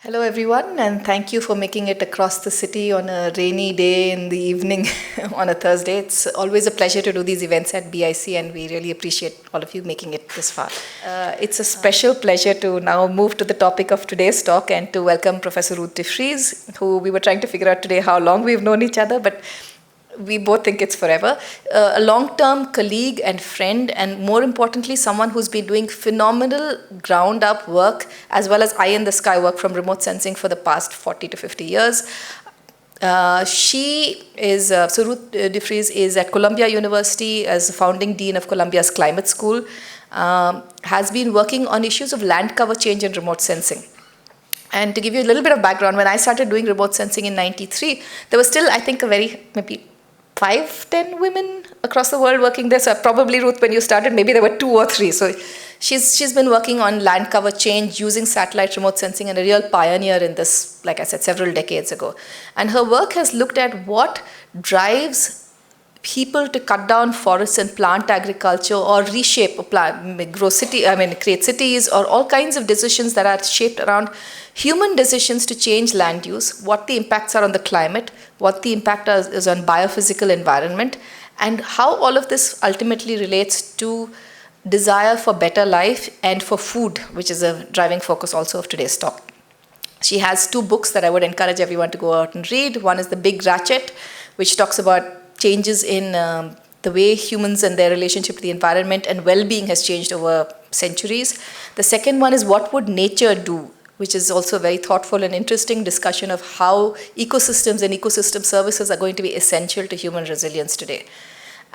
Hello, everyone, and thank you for making it across the city on a rainy day in the evening on a Thursday. It's always a pleasure to do these events at BIC, and we really appreciate all of you making it this far. It's a special pleasure to now move to the topic of today's talk and to welcome Professor Ruth DeFries, who we were trying to figure out today how long we've known each other, but we both think it's forever. A long-term colleague and friend, and more importantly, someone who's been doing phenomenal ground-up work as well as eye-in-the-sky work from remote sensing for the past 40 to 50 years. So Ruth DeFries is at Columbia University as founding dean of Columbia's Climate School, has been working on issues of land cover change and remote sensing. And to give you a little bit of background, when I started doing remote sensing in '93, there was still, I think, maybe 5-10 women across the world working there. So probably, Ruth, when you started, maybe there were 2 or 3. So she's been working on land cover change using satellite remote sensing, and a real pioneer in this, like I said, several decades ago. And her work has looked at what drives people to cut down forests and plant agriculture or reshape or create cities, or all kinds of decisions that are shaped around human decisions to change land use, what the impacts are on the climate, what the impact is on biophysical environment, and how all of this ultimately relates to desire for better life and for food, which is a driving focus also of today's talk. She has 2 books that I would encourage everyone to go out and read. One is The Big Ratchet, which talks about changes in the way humans and their relationship to the environment and well-being has changed over centuries. The second one is What Would Nature Do?, which is also a very thoughtful and interesting discussion of how ecosystems and ecosystem services are going to be essential to human resilience today.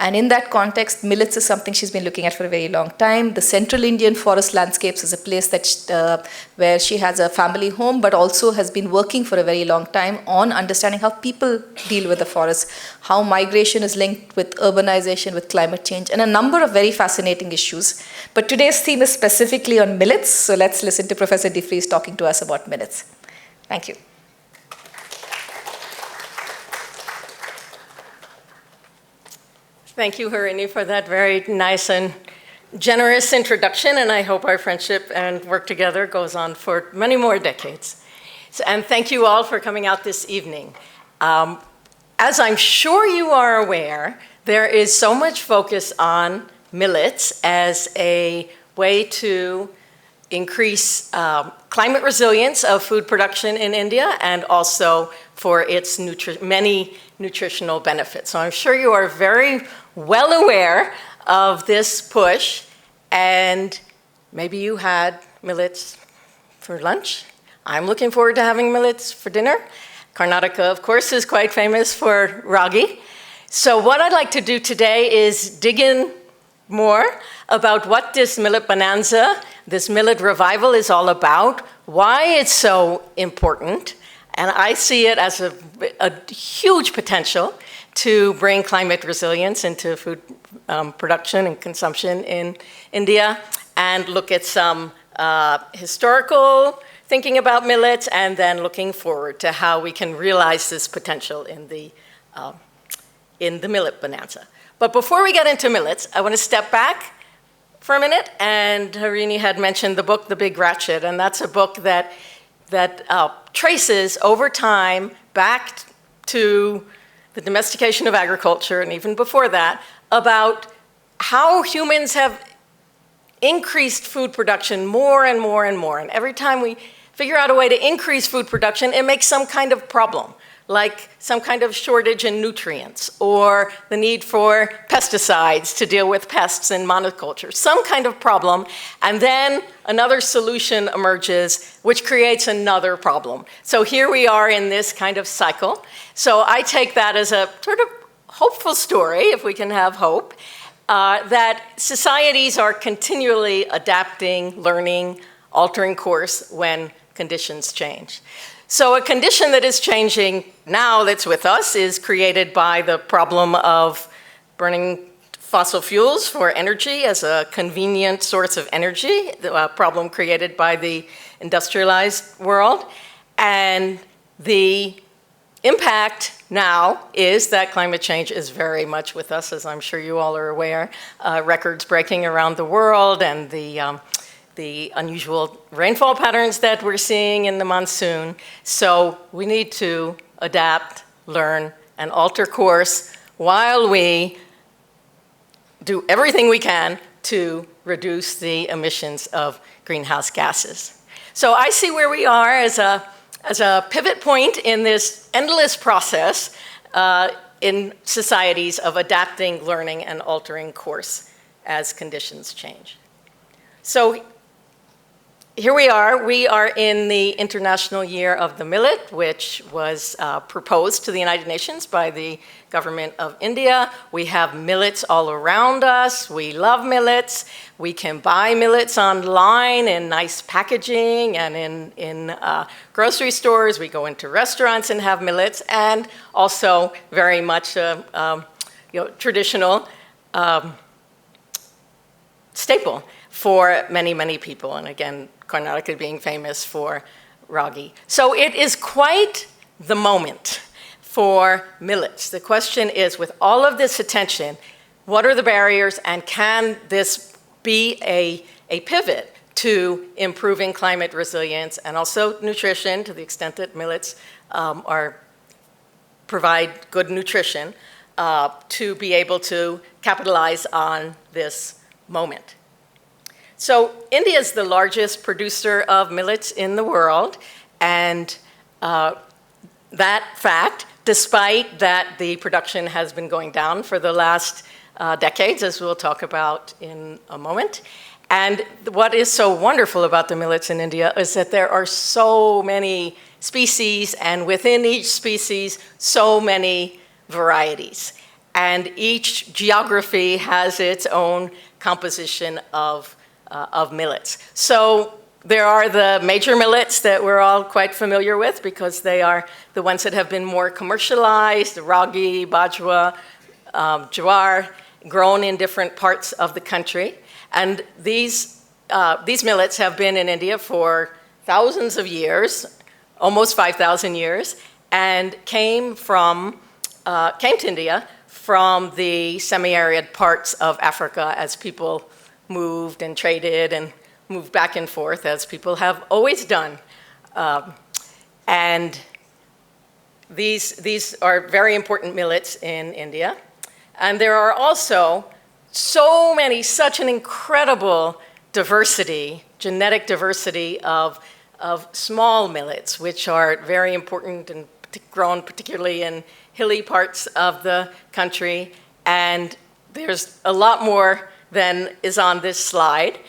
And in that context, millets is something she's been looking at for a very long time. The central Indian forest landscapes is a place that where she has a family home, but also has been working for a very long time on understanding how people deal with the forests, how migration is linked with urbanization, with climate change, and a number of very fascinating issues. But today's theme is specifically on millets, so let's listen to Professor DeFries talking to us about millets. Thank you. Thank you, Harini, for that very nice and generous introduction, and I hope our friendship and work together goes on for many more decades. And thank you all for coming out this evening. As I'm sure you are aware, there is so much focus on millets as a way to increase climate resilience of food production in India, and also for its many nutritional benefits. So I'm sure you are very well aware of this push, and maybe you had millets for lunch. I'm looking forward to having millets for dinner. Karnataka, of course, is quite famous for ragi. So what I'd like to do today is dig in more about what this Millet Bonanza, this millet revival is all about, why it's so important, and I see it as a huge potential to bring climate resilience into food production and consumption in India, and look at some historical thinking about millets, and then looking forward to how we can realize this potential in the Millet Bonanza. But before we get into millets, I want to step back for a minute, and Harini had mentioned the book, The Big Ratchet, and that's a book that traces over time back to the domestication of agriculture, and even before that, about how humans have increased food production more and more and more. And every time we figure out a way to increase food production, it makes some kind of problem, like some kind of shortage in nutrients, or the need for pesticides to deal with pests in monoculture, some kind of problem, and then another solution emerges, which creates another problem. So here we are in this kind of cycle. So I take that as a sort of hopeful story, if we can have hope, that societies are continually adapting, learning, altering course when conditions change. So a condition that is changing now that's with us is created by the problem of burning fossil fuels for energy as a convenient source of energy, the problem created by the industrialized world. And the impact now is that climate change is very much with us, as I'm sure you all are aware. Records breaking around the world, and the the unusual rainfall patterns that we're seeing in the monsoon. So we need to adapt, learn, and alter course while we do everything we can to reduce the emissions of greenhouse gases. So I see where we are as a pivot point in this endless process in societies of adapting, learning, and altering course as conditions change. So here we are in the International Year of the Millet, which was proposed to the United Nations by the government of India. We have millets all around us. We love millets. We can buy millets online in nice packaging and in grocery stores. We go into restaurants and have millets, and also very much traditional staple for many, many people. And again, Karnataka being famous for ragi. So it is quite the moment for millets. The question is, with all of this attention, what are the barriers, and can this be a pivot to improving climate resilience and also nutrition, to the extent that millets provide good nutrition, to be able to capitalize on this moment. So India is the largest producer of millets in the world, and that fact, despite that the production has been going down for the last decades, as we'll talk about in a moment. And what is so wonderful about the millets in India is that there are so many species, and within each species, so many varieties. And each geography has its own composition of millets. So there are the major millets that we're all quite familiar with because they are the ones that have been more commercialized: ragi, bajra, jowar, grown in different parts of the country. And these millets have been in India for thousands of years, almost 5,000 years, and came to India from the semi-arid parts of Africa as people moved and traded and moved back and forth, as people have always done. And these are very important millets in India. And there are also such an incredible diversity, genetic diversity of small millets, which are very important and grown particularly in hilly parts of the country. And there's a lot more than is on this slide.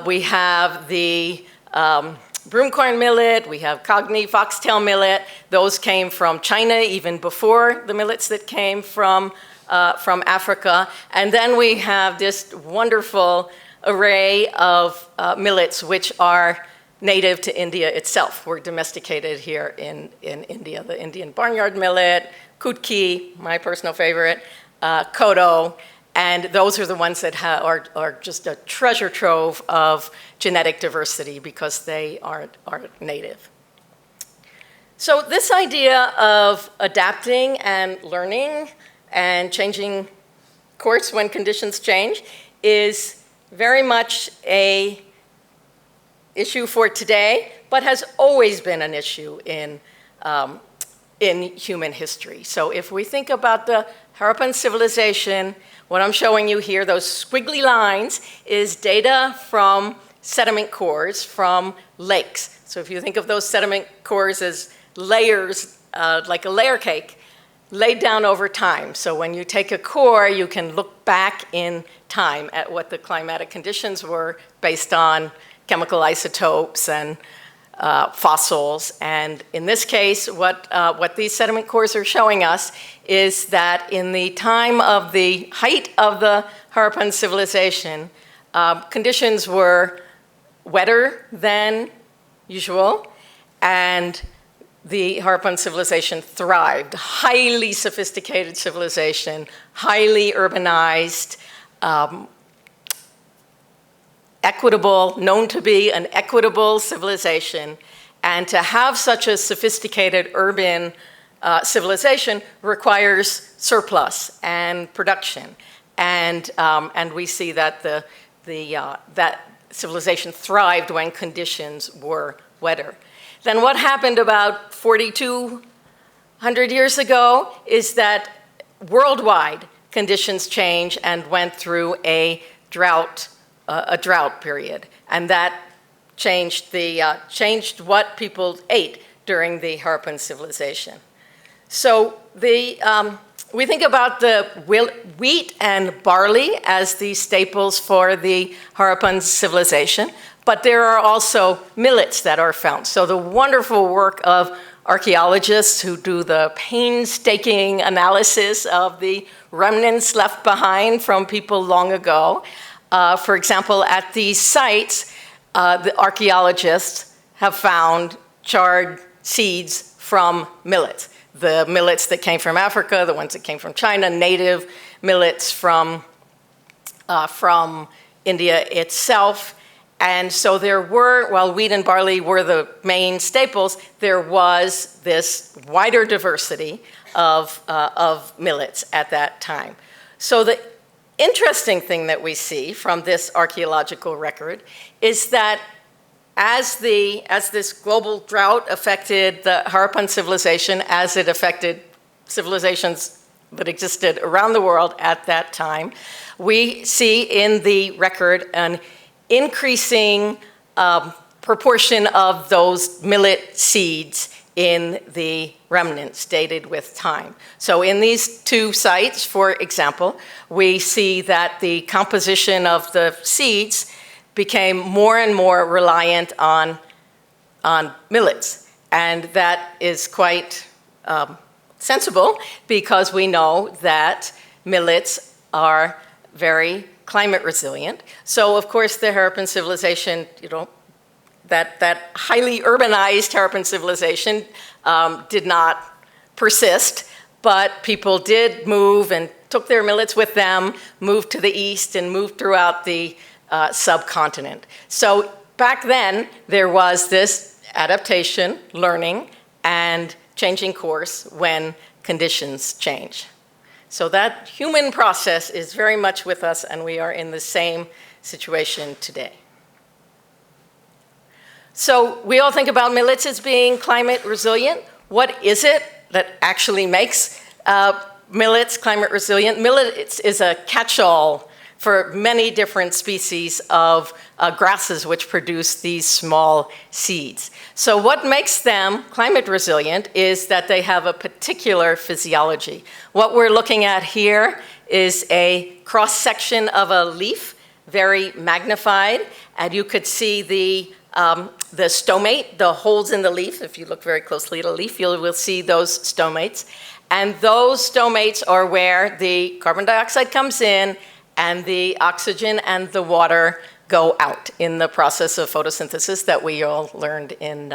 We have the broomcorn millet, we have cogni, foxtail millet. Those came from China even before the millets that came from Africa. And then we have this wonderful array of millets which are native to India itself. Were domesticated here in India. The Indian barnyard millet, kutki, my personal favorite, kodo. And those are the ones that are just a treasure trove of genetic diversity because they are native. So this idea of adapting and learning and changing course when conditions change is very much an issue for today, but has always been an issue in human history. So if we think about the Harappan civilization, what I'm showing you here, those squiggly lines, is data from sediment cores from lakes. So if you think of those sediment cores as layers, like a layer cake, laid down over time. So when you take a core, you can look back in time at what the climatic conditions were based on chemical isotopes and fossils. And in this case, what these sediment cores are showing us is that in the time of the height of the Harappan civilization, conditions were wetter than usual, and the Harappan civilization thrived. Highly sophisticated civilization, highly urbanized, equitable, known to be an equitable civilization. And to have such a sophisticated urban civilization requires surplus and production. And we see that that civilization thrived when conditions were wetter. Then what happened about 4,200 years ago is that worldwide conditions changed and went through a drought period, and that changed what people ate during the Harappan civilization. So we think about the wheat and barley as the staples for the Harappan civilization, but there are also millets that are found. So the wonderful work of archaeologists who do the painstaking analysis of the remnants left behind from people long ago. For example, at these sites, the archaeologists have found charred seeds from millets. The millets that came from Africa, the ones that came from China, native millets from India itself. And so there were, while wheat and barley were the main staples, there was this wider diversity of millets at that time. So the interesting thing that we see from this archaeological record is that as this global drought affected the Harappan civilization, as it affected civilizations that existed around the world at that time, we see in the record an increasing proportion of those millet seeds in the remnants dated with time. So in these two sites, for example, we see that the composition of the seeds became more and more reliant on millets. And that is quite sensible because we know that millets are very climate resilient. So of course the Harappan civilization, that highly urbanized Harappan civilization did not persist, but people did move and took their millets with them, moved to the east and moved throughout the subcontinent. So back then, there was this adaptation, learning, and changing course when conditions change. So that human process is very much with us, and we are in the same situation today. So we all think about millets as being climate resilient. What is it that actually makes millets climate resilient? Millets is a catch-all for many different species of grasses which produce these small seeds. So what makes them climate resilient is that they have a particular physiology. What we're looking at here is a cross-section of a leaf, very magnified, and you could see the stomate, the holes in the leaf. If you look very closely at a leaf, you will see those stomates. And those stomates are where the carbon dioxide comes in and the oxygen and the water go out in the process of photosynthesis that we all learned in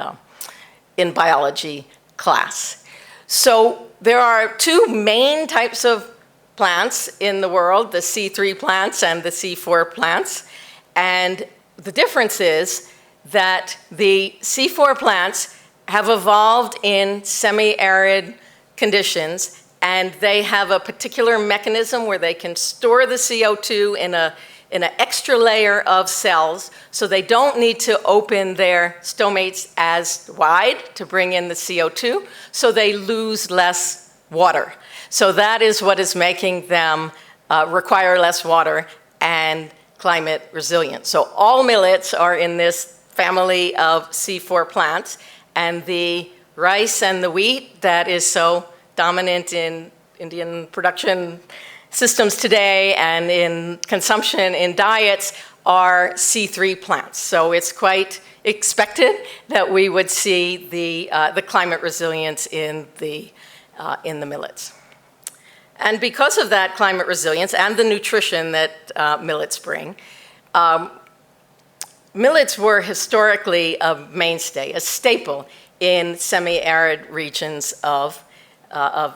biology class. So there are two main types of plants in the world, the C3 plants and the C4 plants. And the difference is that the C4 plants have evolved in semi-arid conditions, and they have a particular mechanism where they can store the CO2 in an extra layer of cells, so they don't need to open their stomates as wide to bring in the CO2, so they lose less water. So that is what is making them require less water and climate resilient. So all millets are in this family of C4 plants, and the rice and the wheat that is so dominant in Indian production systems today and in consumption in diets are C3 plants. So it's quite expected that we would see the climate resilience in the millets. And because of that climate resilience and the nutrition that millets bring, millets were historically a mainstay, a staple in semi-arid regions of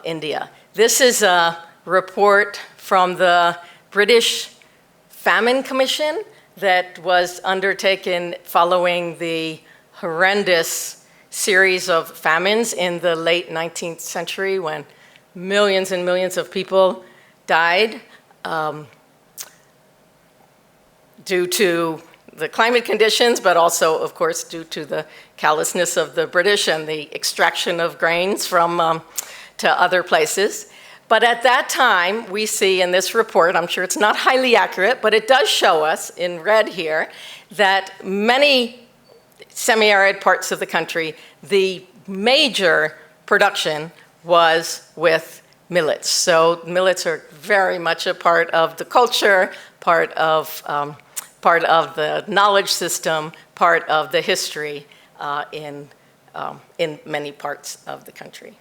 India. This is a report from the British Famine Commission that was undertaken following the horrendous series of famines in the late 19th century when millions and millions of people died due to the climate conditions, but also, of course, due to the callousness of the British and the extraction of grains from to other places. But at that time, we see in this report, I'm sure it's not highly accurate, but it does show us in red here that many semi-arid parts of the country, the major production was with millets. So millets are very much a part of the culture, part of the knowledge system, part of the history in many parts of the country.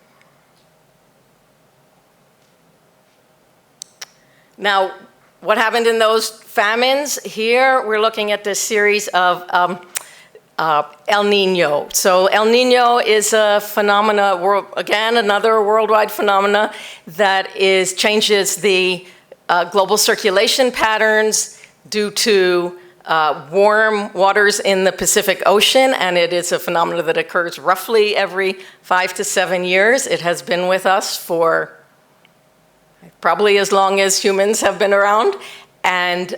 Now, what happened in those famines? Here, we're looking at this series of El Nino. So El Nino is a phenomena, again, another worldwide phenomena that changes the global circulation patterns due to warm waters in the Pacific Ocean, and it is a phenomenon that occurs roughly every 5 to 7 years. It has been with us for probably as long as humans have been around, and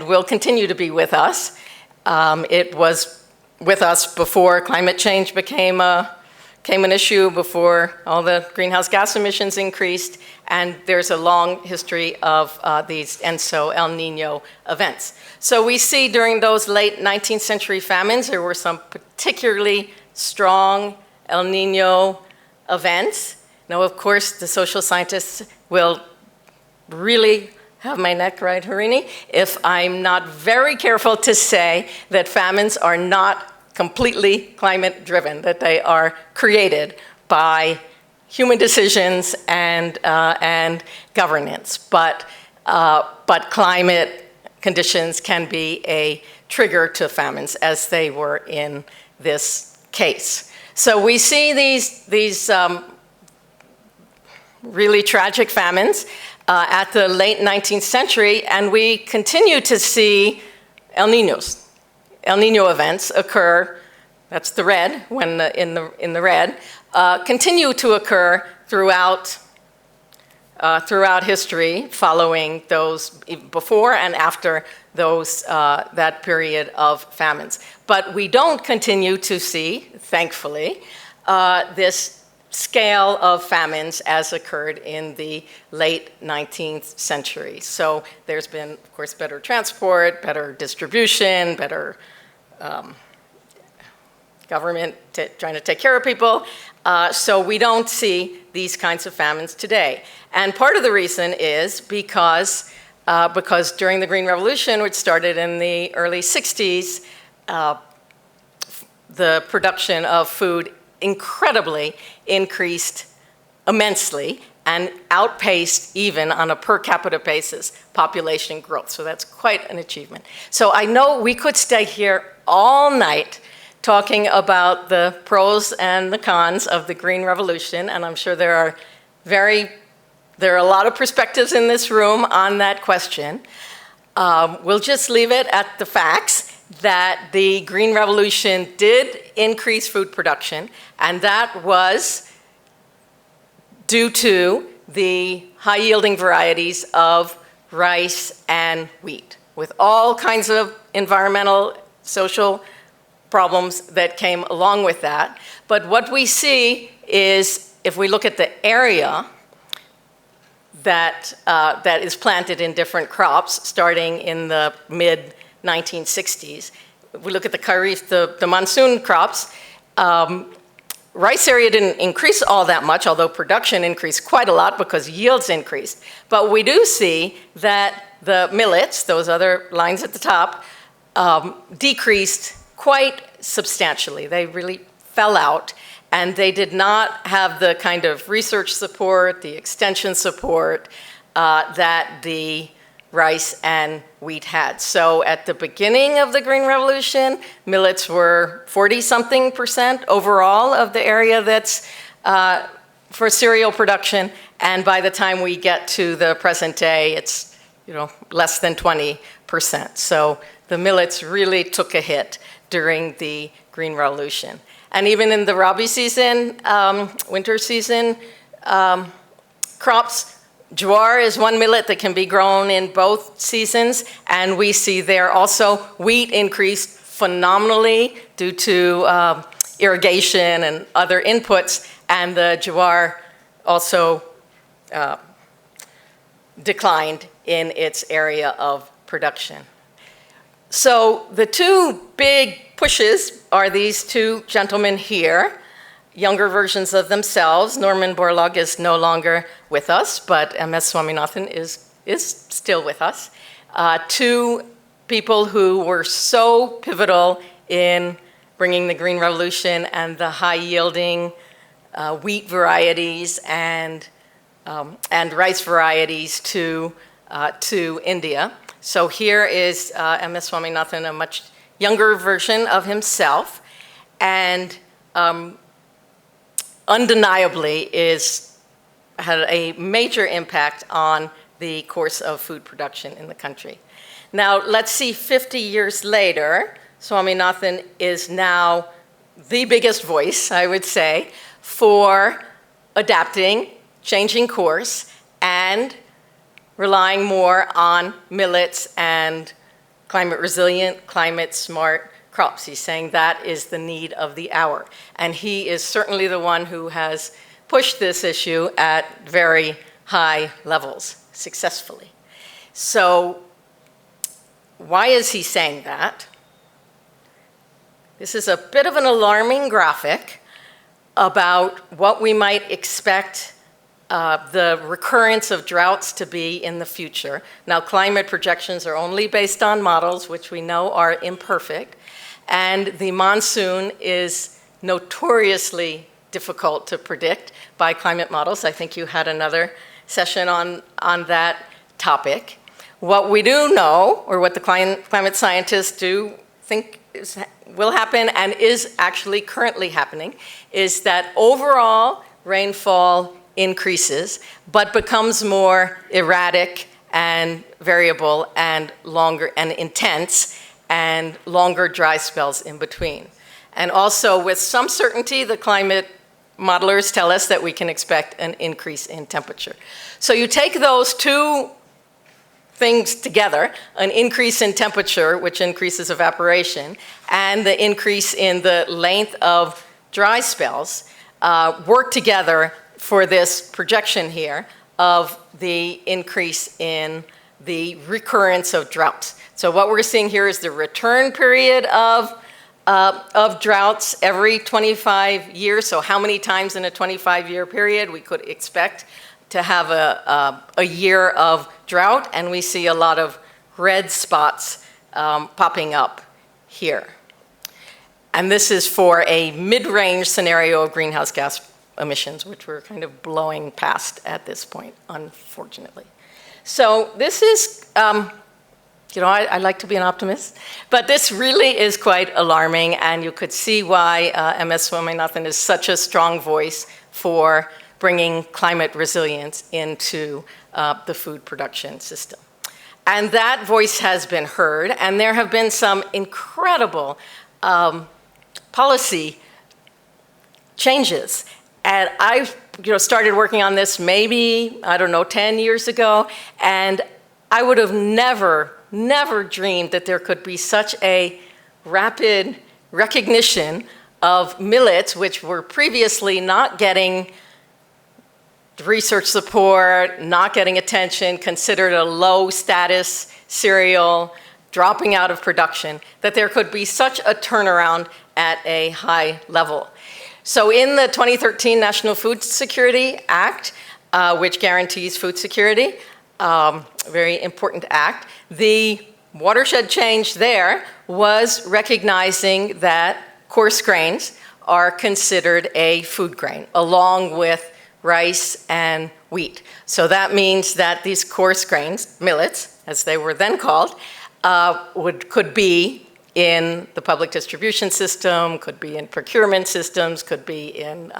will continue to be with us. It was with us before climate change became an issue, before all the greenhouse gas emissions increased, and there's a long history of these ENSO El Nino events. So we see during those late 19th century famines, there were some particularly strong El Nino events. Now, of course, the social scientists will really have my neck right, Harini, if I'm not very careful to say that famines are not completely climate driven, that they are created by human decisions and governance. But climate conditions can be a trigger to famines, as they were in this case. So we see these really tragic famines at the late 19th century, and we continue to see El Nino events occur. That's the red, when in the red, continue to occur throughout history, following those before and after those that period of famines. But we don't continue to see, thankfully, this scale of famines as occurred in the late 19th century. So there's been, of course, better transport, better distribution, better government trying to take care of people. So we don't see these kinds of famines today. And part of the reason is because during the Green Revolution, which started in the early 60s, the production of food incredibly increased immensely and outpaced, even on a per capita basis, population growth. So that's quite an achievement. So I know we could stay here all night talking about the pros and the cons of the Green Revolution, and I'm sure there are a lot of perspectives in this room on that question. We'll just leave it at the facts that the Green Revolution did increase food production, and that was due to the high-yielding varieties of rice and wheat, with all kinds of environmental, social problems that came along with that. But what we see is, if we look at the area that is planted in different crops, starting in the mid-1960s, if we look at the kharif, the monsoon crops, rice area didn't increase all that much, although production increased quite a lot because yields increased. But we do see that the millets, those other lines at the top, decreased quite substantially. They really fell out, and they did not have the kind of research support, the extension support that the rice and wheat had. So at the beginning of the Green Revolution, millets were 40-something% overall of the area that's for cereal production, and by the time we get to the present day, it's less than 20%. So the millets really took a hit during the Green Revolution. And even in the Rabi season, winter season, crops Jowar is one millet that can be grown in both seasons, and we see there also wheat increased phenomenally due to irrigation and other inputs, and the jowar also declined in its area of production. So the two big pushes are these two gentlemen here, younger versions of themselves. Norman Borlaug is no longer with us, but M.S. Swaminathan is still with us. Two people who were so pivotal in bringing the Green Revolution and the high-yielding wheat varieties and rice varieties to India. So here is M.S. Swaminathan, a much younger version of himself, and undeniably had a major impact on the course of food production in the country. Now, let's see, 50 years later, Swaminathan is now the biggest voice, I would say, for adapting, changing course, and relying more on millets and climate resilient, climate smart crops. He's saying that is the need of the hour. And he is certainly the one who has pushed this issue at very high levels successfully. So why is he saying that? This is a bit of an alarming graphic about what we might expect the recurrence of droughts to be in the future. Now, climate projections are only based on models, which we know are imperfect, and the monsoon is notoriously difficult to predict by climate models. I think you had another session on that topic. What we do know, or what the climate scientists do think will happen and is actually currently happening, is that overall rainfall increases, but becomes more erratic and variable and longer and intense, and longer dry spells in between. And also, with some certainty, the climate modelers tell us that we can expect an increase in temperature. So you take those two things together, an increase in temperature, which increases evaporation, and the increase in the length of dry spells, work together for this projection here of the increase in the recurrence of droughts. So what we're seeing here is the return period of droughts every 25 years. So how many times in a 25-year period we could expect to have a year of drought, and we see a lot of red spots popping up here. And this is for a mid-range scenario of greenhouse gas emissions, which we're kind of blowing past at this point, unfortunately. So this is, I like to be an optimist, but this really is quite alarming, and you could see why M.S. Swaminathan is such a strong voice for bringing climate resilience into the food production system. And that voice has been heard, and there have been some incredible policy changes. And I started working on this maybe, 10 years ago, and I would have never dreamed that there could be such a rapid recognition of millets, which were previously not getting research support, not getting attention, considered a low status cereal, dropping out of production, that there could be such a turnaround at a high level. So in the 2013 National Food Security Act, which guarantees food security, a very important act, the watershed change there was recognizing that coarse grains are considered a food grain, along with rice and wheat. So that means that these coarse grains, millets, as they were then called, could be in the public distribution system, could be in procurement systems, could be in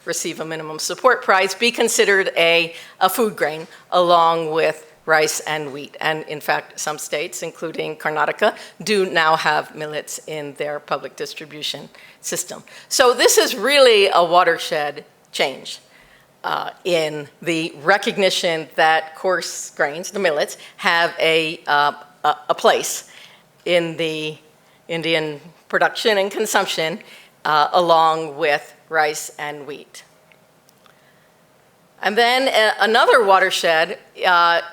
receive a minimum support price, be considered a food grain along with rice and wheat. And in fact, some states, including Karnataka, do now have millets in their public distribution system. So this is really a watershed change. in the recognition that coarse grains, the millets, have a place in the Indian production and consumption along with rice and wheat. And then another watershed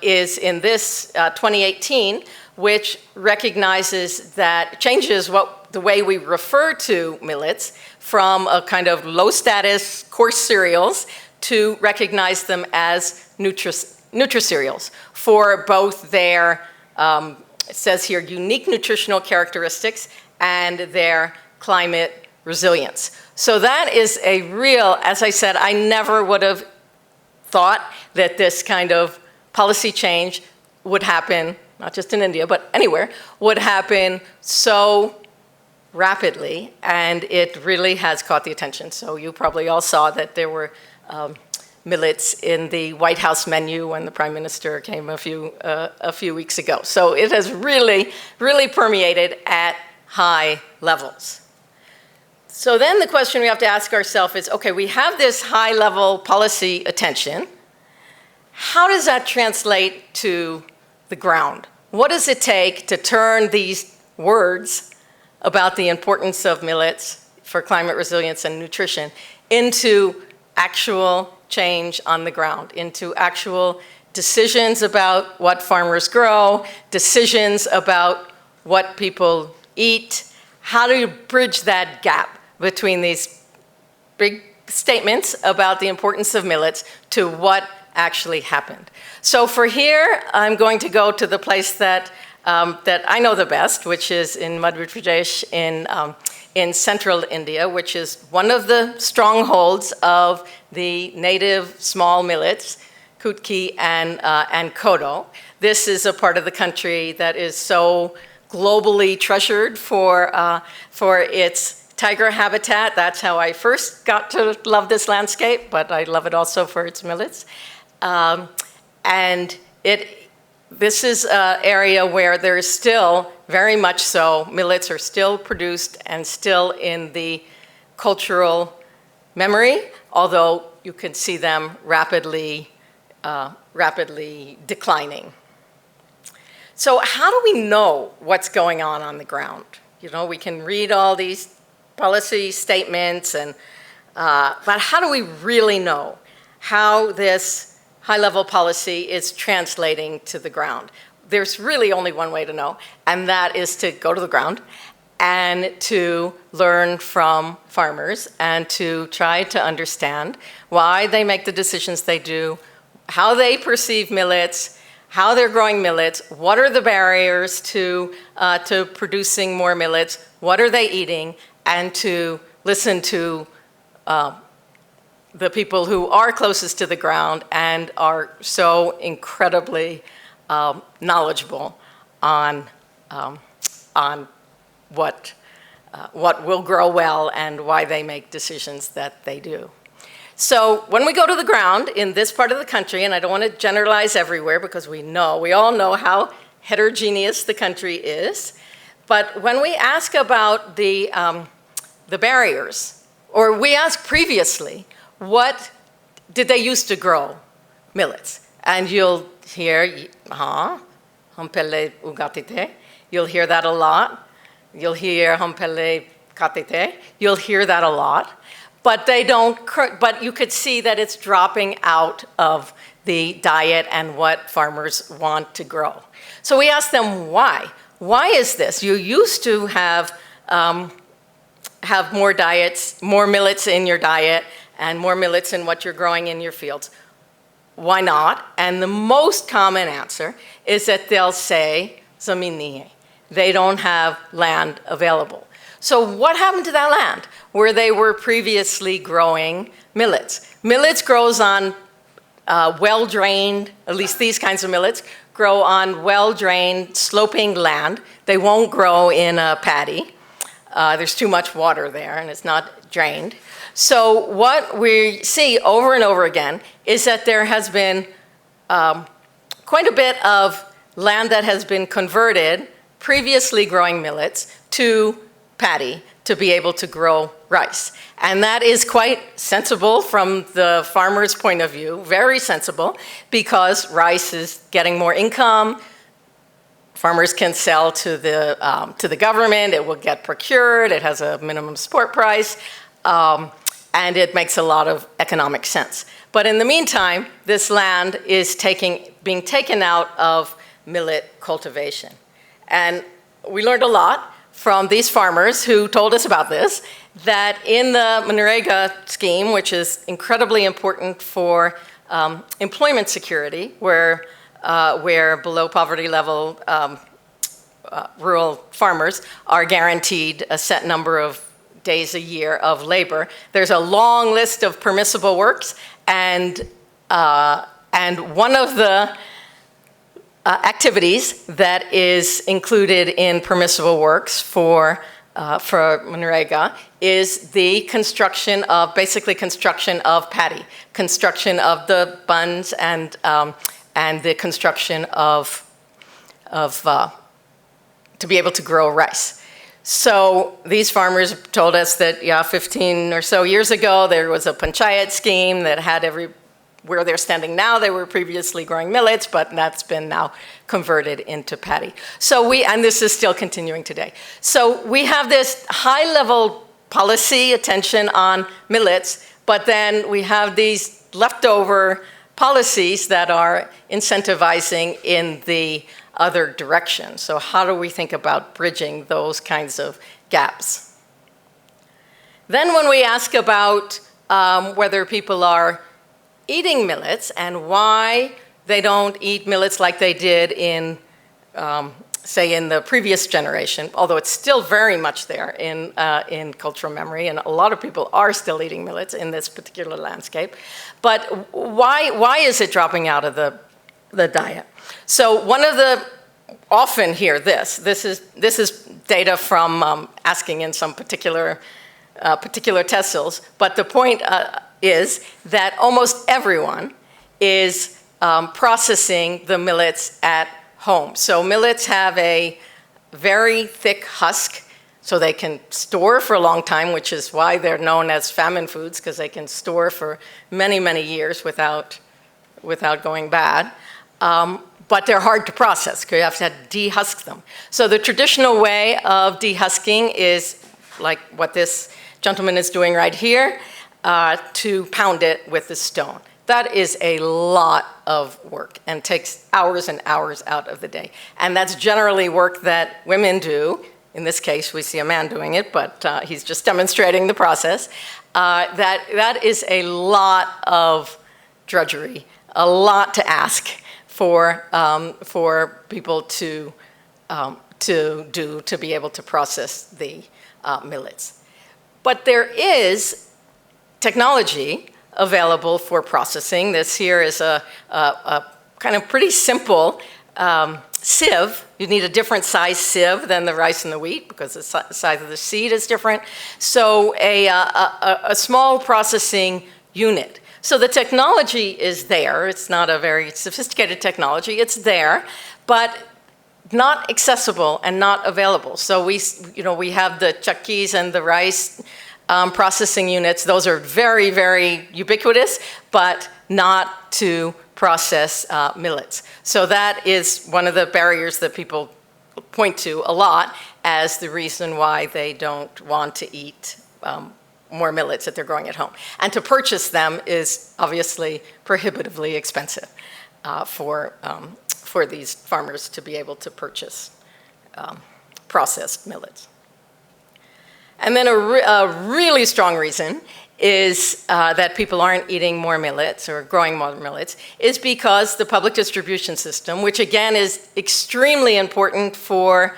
is in this 2018, which recognizes that changes the way we refer to millets from a kind of low status coarse cereals to recognize them as nutricereals for both their, it says here, unique nutritional characteristics and their climate resilience. So that is a real, as I said, I never would have thought that this kind of policy change would happen, not just in India, but anywhere, would happen so rapidly, and it really has caught the attention. So you probably all saw that there were millets in the White House menu when the Prime Minister came a few weeks ago. So it has really, really permeated at high levels. So then the question we have to ask ourselves is, okay, we have this high-level policy attention. How does that translate to the ground? What does it take to turn these words about the importance of millets for climate resilience and nutrition into actual change on the ground, into actual decisions about what farmers grow, decisions about what people eat? How do you bridge that gap between these big statements about the importance of millets to what actually happened? So for here, I'm going to go to the place that I know the best, which is in Madhya Pradesh in central India, which is one of the strongholds of the native small millets, kutki and kodo. This is a part of the country that is so globally treasured for its tiger habitat. That's how I first got to love this landscape, but I love it also for its millets. And this is an area where there is still, very much so, millets are still produced and still in the cultural memory, although you can see them rapidly declining. So how do we know what's going on the ground? You know, we can read all these policy statements, but how do we really know how this high-level policy is translating to the ground? There's really only one way to know, and that is to go to the ground and to learn from farmers and to try to understand why they make the decisions they do, how they perceive millets, how they're growing millets, what are the barriers to producing more millets, what are they eating, and to listen to the people who are closest to the ground and are so incredibly knowledgeable on what will grow well and why they make decisions that they do. So when we go to the ground in this part of the country, and I don't want to generalize everywhere because we all know how heterogeneous the country is, but when we ask about the barriers, or we asked previously, what did they used to grow millets? And you'll hear, hum pehle ugate the. You'll hear that a lot. You'll hear hum pehle khate the. You'll hear that a lot. But but you could see that it's dropping out of the diet and what farmers want to grow. So we asked them why. Why is this? You used to have more diets, more millets in your diet, and more millets in what you're growing in your fields. Why not? And the most common answer is that they'll say, zamin nahi hai. They don't have land available. So what happened to that land where they were previously growing millets? Millets grows on well-drained, at least these kinds of millets, grow on well-drained, sloping land. They won't grow in a paddy. There's too much water there and it's not drained. So what we see over and over again is that there has been quite a bit of land that has been converted, previously growing millets, to paddy to be able to grow rice. And that is quite sensible from the farmer's point of view, very sensible, because rice is getting more income. Farmers can sell to the government, it will get procured, it has a minimum support price, and it makes a lot of economic sense. But in the meantime, this land is being taken out of millet cultivation. And we learned a lot from these farmers who told us about this, that in the Manrega scheme, which is incredibly important for employment security, where below poverty level rural farmers are guaranteed a set number of days a year of labor. There's a long list of permissible works, and one of the activities that is included in permissible works for Manrega is the construction of paddy, construction of the buns, and the construction of to be able to grow rice. So these farmers told us that, 15 or so years ago, there was a panchayat scheme that had where they're standing now, they were previously growing millets, but that's been now converted into paddy. And this is still continuing today. So we have this high-level policy attention on millets, but then we have these leftover policies that are incentivizing in the other direction. So how do we think about bridging those kinds of gaps? Then when we ask about whether people are eating millets and why they don't eat millets like they did in, say, in the previous generation, although it's still very much there in cultural memory, and a lot of people are still eating millets in this particular landscape. But why is it dropping out of the diet? So one of the, often hear this is data from asking in some particular tessels, but the point is that almost everyone is processing the millets at home. So millets have a very thick husk, so they can store for a long time, which is why they're known as famine foods, because they can store for many, many years without going bad. But they're hard to process, because you have to dehusk them. So the traditional way of dehusking is like what this gentleman is doing right here, to pound it with a stone. That is a lot of work and takes hours and hours out of the day. And that's generally work that women do. In this case, we see a man doing it, but he's just demonstrating the process. That is a lot of drudgery, a lot to ask for people to do to be able to process the millets. But there is technology available for processing. This here is a kind of pretty simple sieve. You need a different size sieve than the rice and the wheat because the size of the seed is different. So a small processing unit. So the technology is there. It's not a very sophisticated technology. It's there, but not accessible and not available. So we have the chakkis and the rice processing units. Those are very, very ubiquitous, but not to process millets. So that is one of the barriers that people point to a lot as the reason why they don't want to eat more millets that they're growing at home. And to purchase them is obviously prohibitively expensive for these farmers to be able to purchase processed millets. And then a really strong reason is that people aren't eating more millets or growing more millets is because the public distribution system, which again is extremely important for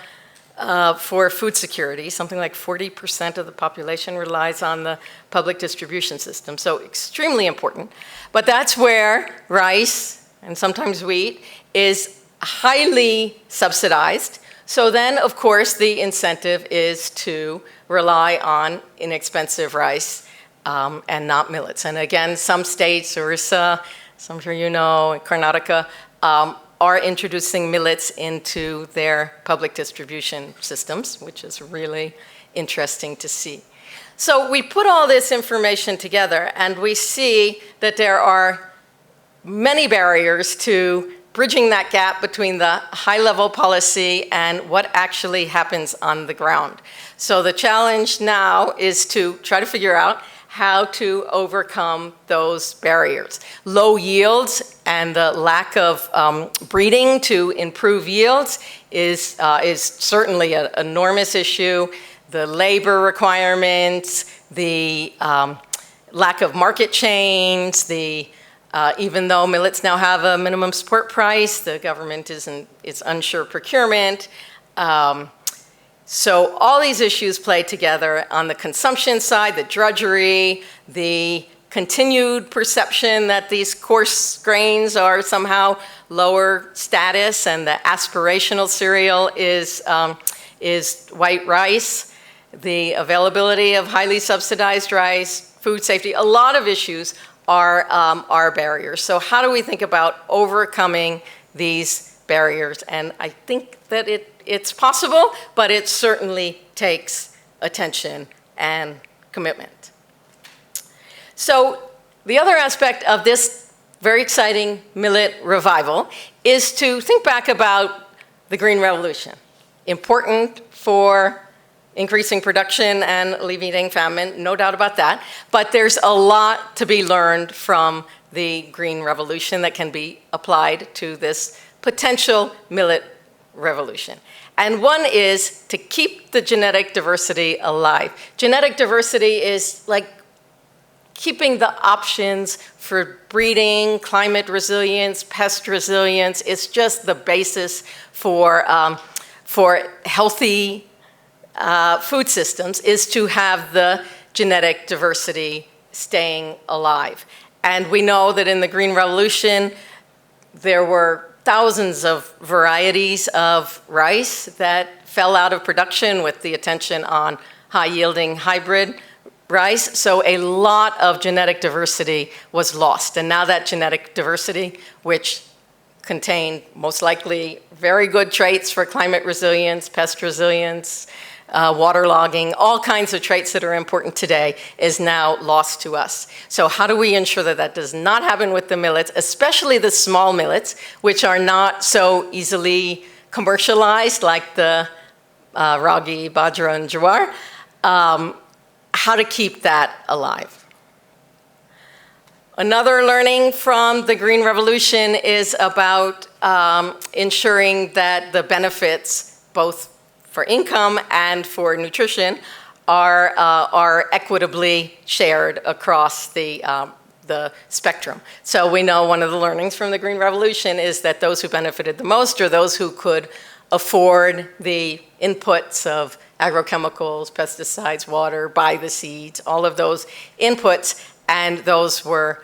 food security, something like 40% of the population relies on the public distribution system, so extremely important. But that's where rice, and sometimes wheat, is highly subsidized. So then, of course, the incentive is to rely on inexpensive rice and not millets. And again, some states, Orissa, some sure you know, Karnataka, are introducing millets into their public distribution systems, which is really interesting to see. So we put all this information together and we see that there are many barriers to bridging that gap between the high-level policy and what actually happens on the ground. So the challenge now is to try to figure out how to overcome those barriers. Low yields and the lack of breeding to improve yields is certainly an enormous issue. The labor requirements, the lack of market chains, even though millets now have a minimum support price, the government is unsure procurement. So all these issues play together on the consumption side, the drudgery, the continued perception that these coarse grains are somehow lower status and the aspirational cereal is white rice, the availability of highly subsidized rice, food safety, a lot of issues are barriers. So how do we think about overcoming these barriers? And I think that it's possible, but it certainly takes attention and commitment. So the other aspect of this very exciting millet revival is to think back about the Green Revolution. Important for increasing production and alleviating famine, no doubt about that. But there's a lot to be learned from the Green Revolution that can be applied to this potential millet revolution. And one is to keep the genetic diversity alive. Genetic diversity is like keeping the options for breeding, climate resilience, pest resilience. It's just the basis for healthy food systems is to have the genetic diversity staying alive. And we know that in the Green Revolution, there were thousands of varieties of rice that fell out of production with the attention on high-yielding hybrid rice. So a lot of genetic diversity was lost. And now that genetic diversity, which contained most likely very good traits for climate resilience, pest resilience, waterlogging, all kinds of traits that are important today, is now lost to us. So how do we ensure that that does not happen with the millets, especially the small millets, which are not so easily commercialized like the ragi, bajra, and jawar? How to keep that alive. Another learning from the Green Revolution is about ensuring that the benefits, both for income and for nutrition, are equitably shared across the spectrum. So we know one of the learnings from the Green Revolution is that those who benefited the most are those who could afford the inputs of agrochemicals, pesticides, water, buy the seeds, all of those inputs, and those were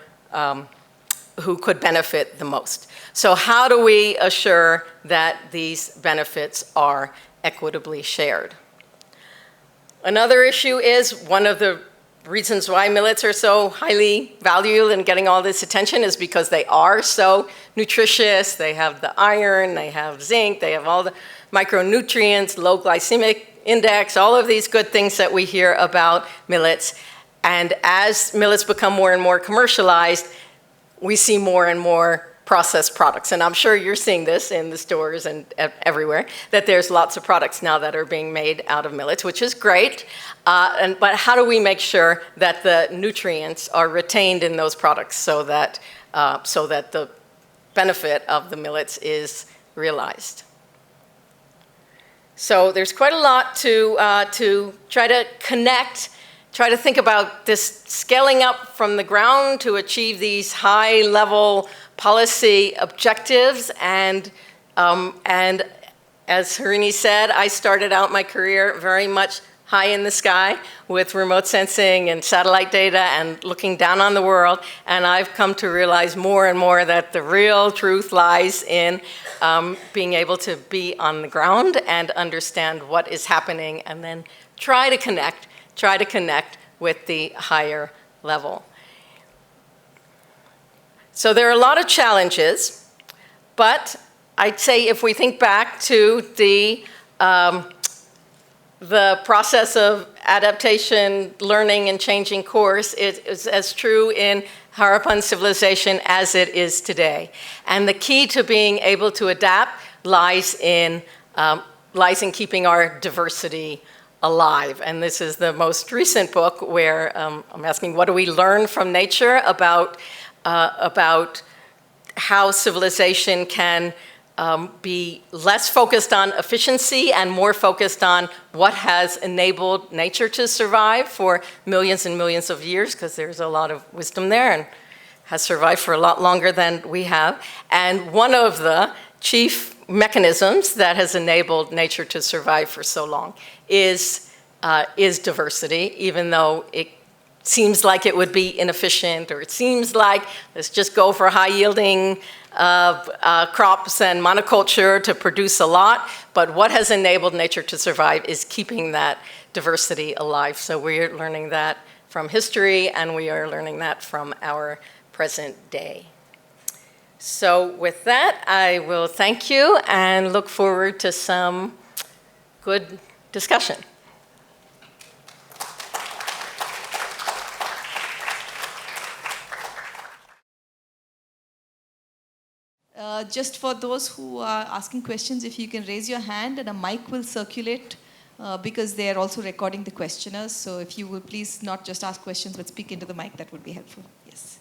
who could benefit the most. So how do we assure that these benefits are equitably shared? Another issue is one of the reasons why millets are so highly valued and getting all this attention is because they are so nutritious. They have the iron, they have zinc, they have all the micronutrients, low glycemic index, all of these good things that we hear about millets. And as millets become more and more commercialized, we see more and more processed products. And I'm sure you're seeing this in the stores and everywhere, that there's lots of products now that are being made out of millets, which is great. But how do we make sure that the nutrients are retained in those products so that the benefit of the millets is realized? So there's quite a lot to try to connect, try to think about this scaling up from the ground to achieve these high-level policy objectives. And as Harini said, I started out my career very much high in the sky with remote sensing and satellite data and looking down on the world. And I've come to realize more and more that the real truth lies in being able to be on the ground and understand what is happening and then try to connect with the higher level. So there are a lot of challenges, but I'd say if we think back to the the process of adaptation, learning, and changing course is as true in Harappan civilization as it is today. And the key to being able to adapt lies in keeping our diversity alive. And this is the most recent book where I'm asking, what do we learn from nature about how civilization can be less focused on efficiency and more focused on what has enabled nature to survive for millions and millions of years, because there's a lot of wisdom there and has survived for a lot longer than we have. And one of the chief mechanisms that has enabled nature to survive for so long is diversity, even though it seems like it would be inefficient, or it seems like let's just go for high-yielding crops and monoculture to produce a lot. But what has enabled nature to survive is keeping that diversity alive. So we're learning that from history, and we are learning that from our present day. So with that, I will thank you and look forward to some good discussion. Just for those who are asking questions, if you can raise your hand and a mic will circulate because they are also recording the questioners. So if you will please not just ask questions but speak into the mic, that would be helpful. Yes.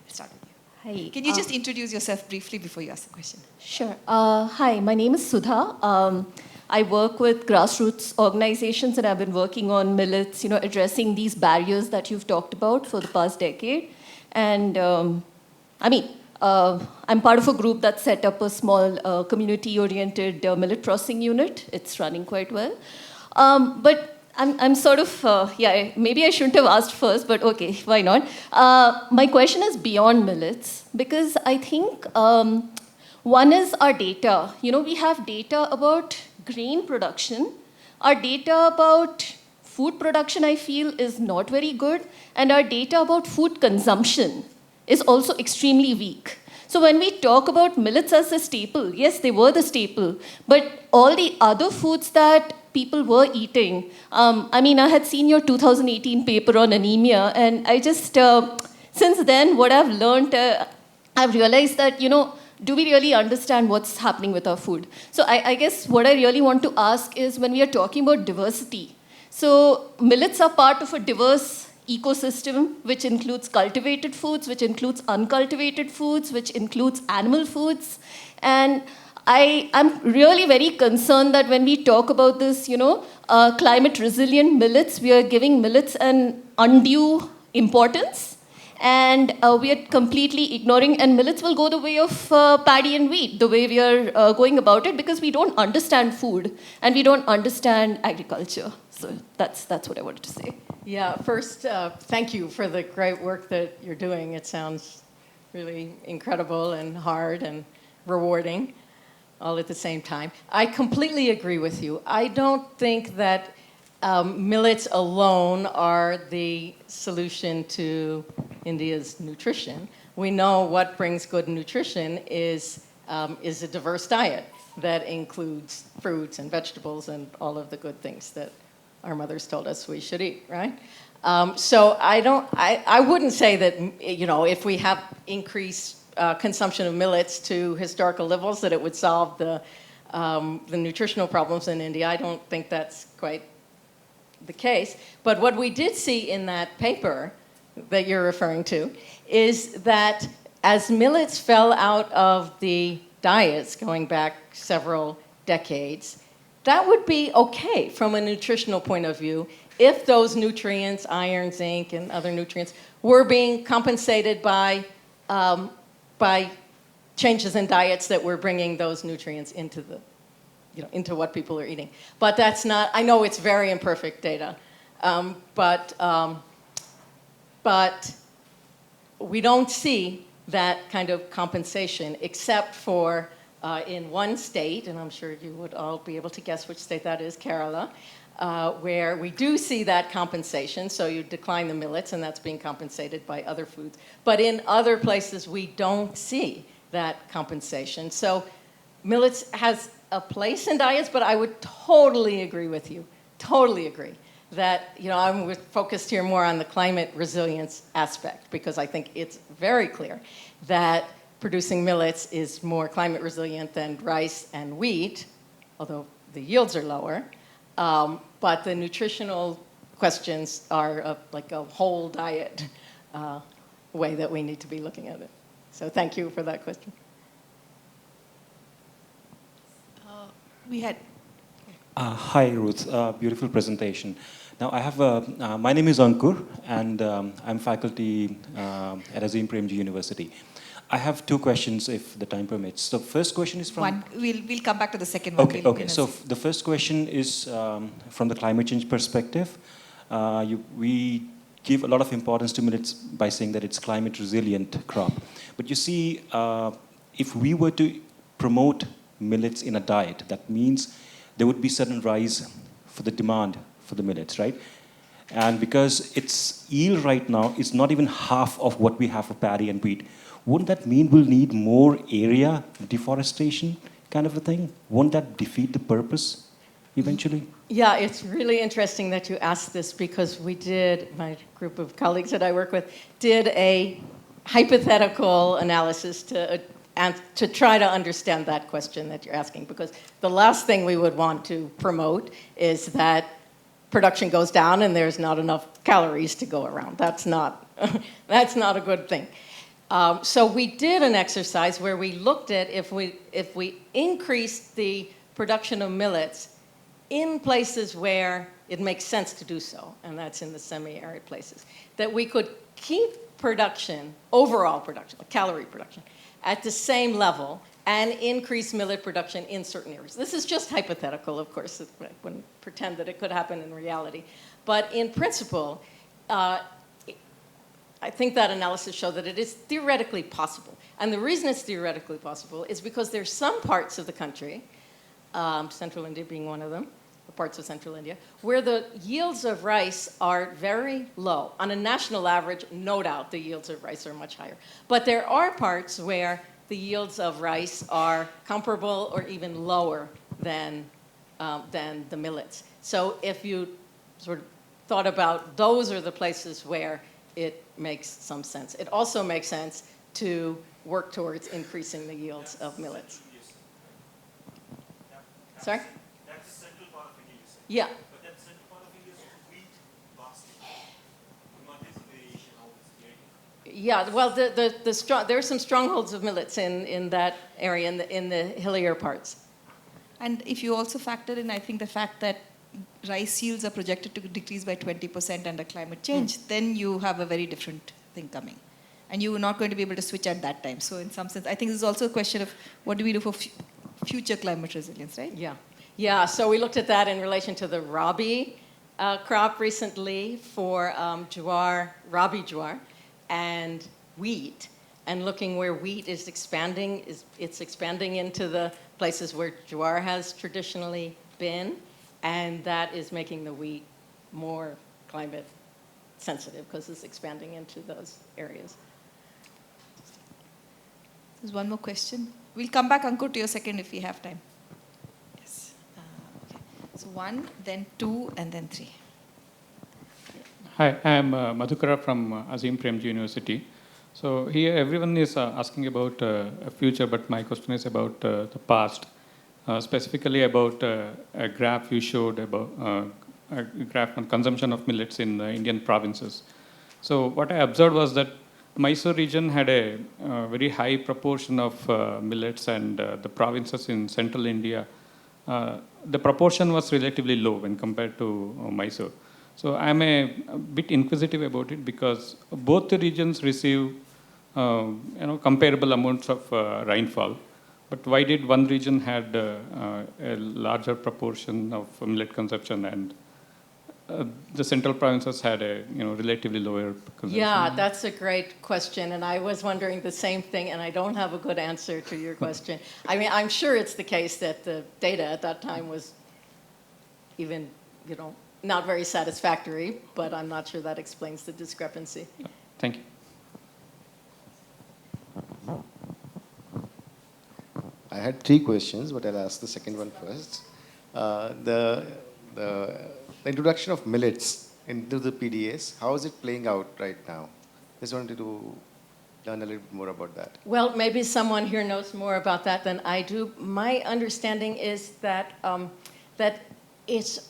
I'll start with you. Hi. Can you just introduce yourself briefly before you ask the question? Sure. Hi, my name is Sudha. I work with grassroots organizations, and I've been working on millets, addressing these barriers that you've talked about for the past decade. And I'm part of a group that set up a small community-oriented millet processing unit. It's running quite well. But I'm sort of, maybe I shouldn't have asked first, but okay, why not? My question is beyond millets, because I think one is our data. We have data about grain production. Our data about food production, I feel, is not very good. And our data about food consumption is also extremely weak. So when we talk about millets as a staple, yes, they were the staple, but all the other foods that people were eating, I had seen your 2018 paper on anemia, and I just, since then, what I've learned, I've realized that, do we really understand what's happening with our food? So I guess what I really want to ask is, when we are talking about diversity, so millets are part of a diverse ecosystem, which includes cultivated foods, which includes uncultivated foods, which includes animal foods. And I'm really very concerned that when we talk about this, climate resilient millets, we are giving millets an undue importance. And we are completely ignoring, and millets will go the way of paddy and wheat, the way we are going about it, because we don't understand food and we don't understand agriculture. So that's what I wanted to say. Yeah, first, thank you for the great work that you're doing. It sounds really incredible and hard and rewarding all at the same time. I completely agree with you. I don't think that millets alone are the solution to India's nutrition. We know what brings good nutrition is a diverse diet that includes fruits and vegetables and all of the good things that our mothers told us we should eat, right? So I wouldn't say that, if we have increased consumption of millets to historical levels, that it would solve the nutritional problems in India. I don't think that's quite the case. But what we did see in that paper that you're referring to is that as millets fell out of the diets going back several decades, that would be okay from a nutritional point of view if those nutrients, iron, zinc, and other nutrients, were being compensated by changes in diets that were bringing those nutrients into into what people are eating. But that's not, I know it's very imperfect data, but we don't see that kind of compensation except for in one state, and I'm sure you would all be able to guess which state that is, Kerala, where we do see that compensation. So you decline the millets, and that's being compensated by other foods. But in other places, we don't see that compensation. So millets has a place in diets, but I would totally agree with you totally agree that, I'm focused here more on the climate resilience aspect, because I think it's very clear that producing millets is more climate resilient than rice and wheat, although the yields are lower. But the nutritional questions are like a whole diet way that we need to be looking at it. So thank you for that question. Hi, Ruth. Beautiful presentation. Now, my name is Ankur, and I'm faculty at Azim Premji University. I have two questions, if the time permits. The first question is from... One, we'll come back to the second one. Okay. So the first question is from the climate change perspective. We give a lot of importance to millets by saying that it's climate resilient crop. But you see, if we were to promote millets in a diet, that means there would be certain rise for the demand for the millets, right? And because its yield right now is not even half of what we have for paddy and wheat, wouldn't that mean we'll need more area, deforestation kind of a thing? Won't that defeat the purpose eventually? Yeah, it's really interesting that you asked this, because my group of colleagues that I work with, did a hypothetical analysis to try to understand that question that you're asking, because the last thing we would want to promote is that production goes down and there's not enough calories to go around. That's not a good thing. So we did an exercise where we looked at if we increased the production of millets in places where it makes sense to do so, and that's in the semi-arid places, that we could keep production, overall production, calorie production, at the same level and increase millet production in certain areas. This is just hypothetical, of course. I wouldn't pretend that it could happen in reality. But in principle, I think that analysis showed that it is theoretically possible. And the reason it's theoretically possible is because there's some parts of the country, Central India being one of them, or parts of Central India, where the yields of rice are very low. On a national average, no doubt the yields of rice are much higher. But there are parts where the yields of rice are comparable or even lower than the millets. So if you sort of thought about those are the places where it makes some sense. It also makes sense to work towards increasing the yields of millets. Sorry? That's the central part of India, you said. Yeah. But that central part of India is wheat basket. Not this variation, how it's getting. Yeah, well, there are some strongholds of millets in that area, in the hillier parts. And if you also factor in, I think, the fact that rice yields are projected to decrease by 20% under climate change, then you have a very different thing coming. And you are not going to be able to switch at that time. So in some sense, I think this is also a question of what do we do for future climate resilience, right? Yeah. Yeah, so we looked at that in relation to the rabi crop recently for rabi jowar, and wheat, and looking where wheat is expanding. It's expanding into the places where jowar has traditionally been, and that is making the wheat more climate sensitive because it's expanding into those areas. There's one more question. We'll come back, Ankur, to your second if we have time. Yes. Okay. So 1, then 2, and then 3. Hi, I am Madhukara from Azim Premji University. So here everyone is asking about a future, but my question is about the past. Specifically about a graph you showed about a graph on consumption of millets in Indian provinces. So what I observed was that Mysore region had a very high proportion of millets, and the provinces in central India, the proportion was relatively low when compared to Mysore. So I'm a bit inquisitive about it because both the regions receive comparable amounts of rainfall. But why did one region had a larger proportion of millet consumption and the central provinces had a relatively lower consumption? Yeah, that's a great question, and I was wondering the same thing, and I don't have a good answer to your question. I mean, I'm sure it's the case that the data at that time was even, not very satisfactory, but I'm not sure that explains the discrepancy. Thank you. I had 3 questions, but I'll ask the second one first. The the introduction of millets into the PDAs, how is it playing out right now? Just wanted to learn a little bit more about that. Well, maybe someone here knows more about that than I do. My understanding is that that it's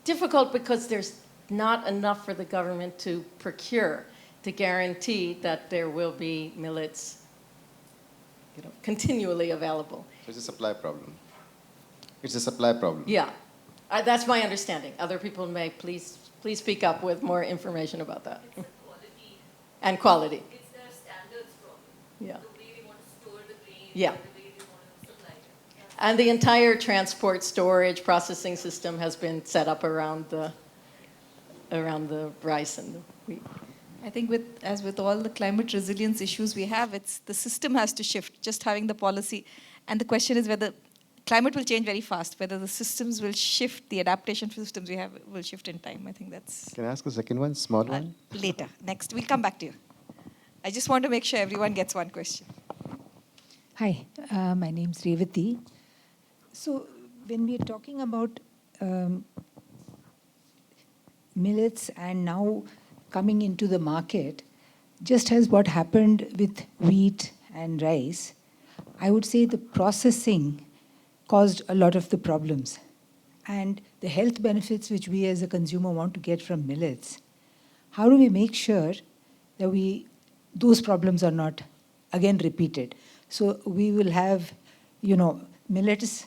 difficult because there's not enough for the government to procure to guarantee that there will be millets, continually available. So it's a supply problem. It's a supply problem. Yeah, that's my understanding. Other people may please speak up with more information about that. It's the quality. And quality. It's the standards problem. Yeah. The way we want to store the grain, Yeah. the way we want to supply it. And the entire transport, storage, processing system has been set up around the rice and the wheat. I think as with all the climate resilience issues we have, it's the system has to shift, just having the policy. And the question is whether climate will change very fast, whether the systems will shift, the adaptation systems we have will shift in time. I think that's... Can I ask a second one, small one? Later. Next, we'll come back to you. I just want to make sure everyone gets one question. Hi, my name's Revati. So when we are talking about millets and now coming into the market, just as what happened with wheat and rice, I would say the processing caused a lot of the problems. And the health benefits which we as a consumer want to get from millets, how do we make sure that those problems are not again repeated? So we will have, millets,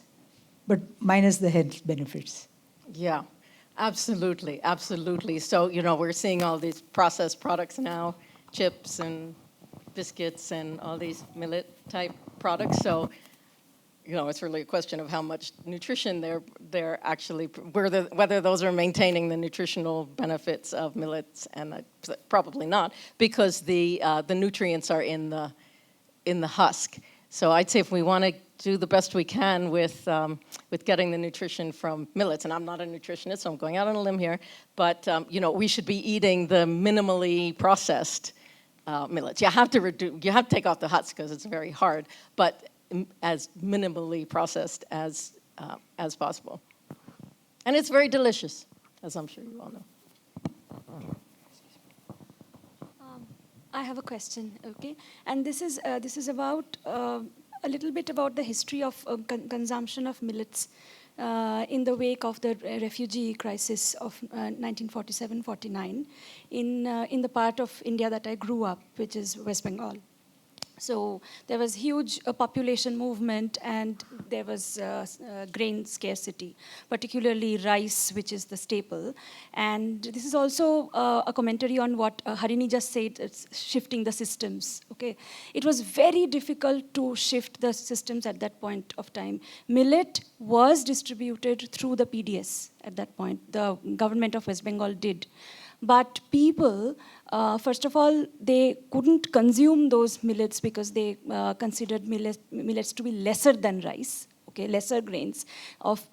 but minus the health benefits. Yeah, absolutely, absolutely. So, we're seeing all these processed products now, chips and biscuits and all these millet-type products. So, it's really a question of how much nutrition they're actually, whether those are maintaining the nutritional benefits of millets, and probably not, because the nutrients are in the husk. So I'd say if we want to do the best we can with getting the nutrition from millets, and I'm not a nutritionist, so I'm going out on a limb here, but we should be eating the minimally processed millets. You have to take off the husk because it's very hard, but as minimally processed as possible. And it's very delicious, as I'm sure you all know. I have a question, okay? And this is about a little bit about the history of consumption of millets in the wake of the refugee crisis of 1947-49 in the part of India that I grew up, which is West Bengal. So there was huge population movement, and there was grain scarcity, particularly rice, which is the staple. And this is also a commentary on what Harini just said, it's shifting the systems. Okay, it was very difficult to shift the systems at that point of time. Millet was distributed through the PDS at that point. The government of West Bengal did. But people, first of all, they couldn't consume those millets because they considered millets to be lesser than rice, okay, lesser grains of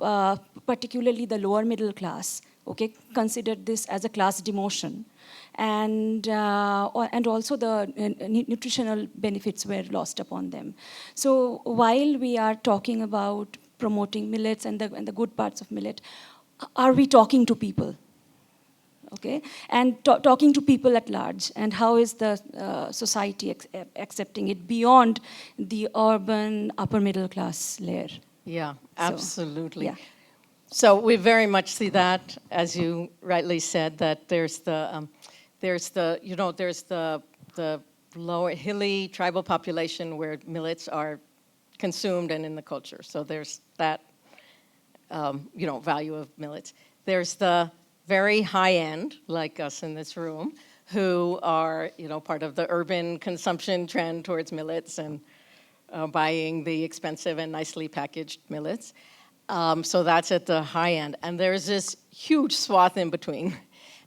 particularly the lower middle class, okay, considered this as a class demotion. And also the nutritional benefits were lost upon them. So while we are talking about promoting millets and the good parts of millet, are we talking to people? Okay, and talking to people at large, and how is the society accepting it beyond the urban upper middle class layer? Yeah, absolutely. Yeah. So we very much see that, as you rightly said, that there's the lower hilly tribal population where millets are consumed and in the culture. So there's that value of millets. There's the very high end, like us in this room, who are, part of the urban consumption trend towards millets and buying the expensive and nicely packaged millets. So that's at the high end. And there's this huge swath in between.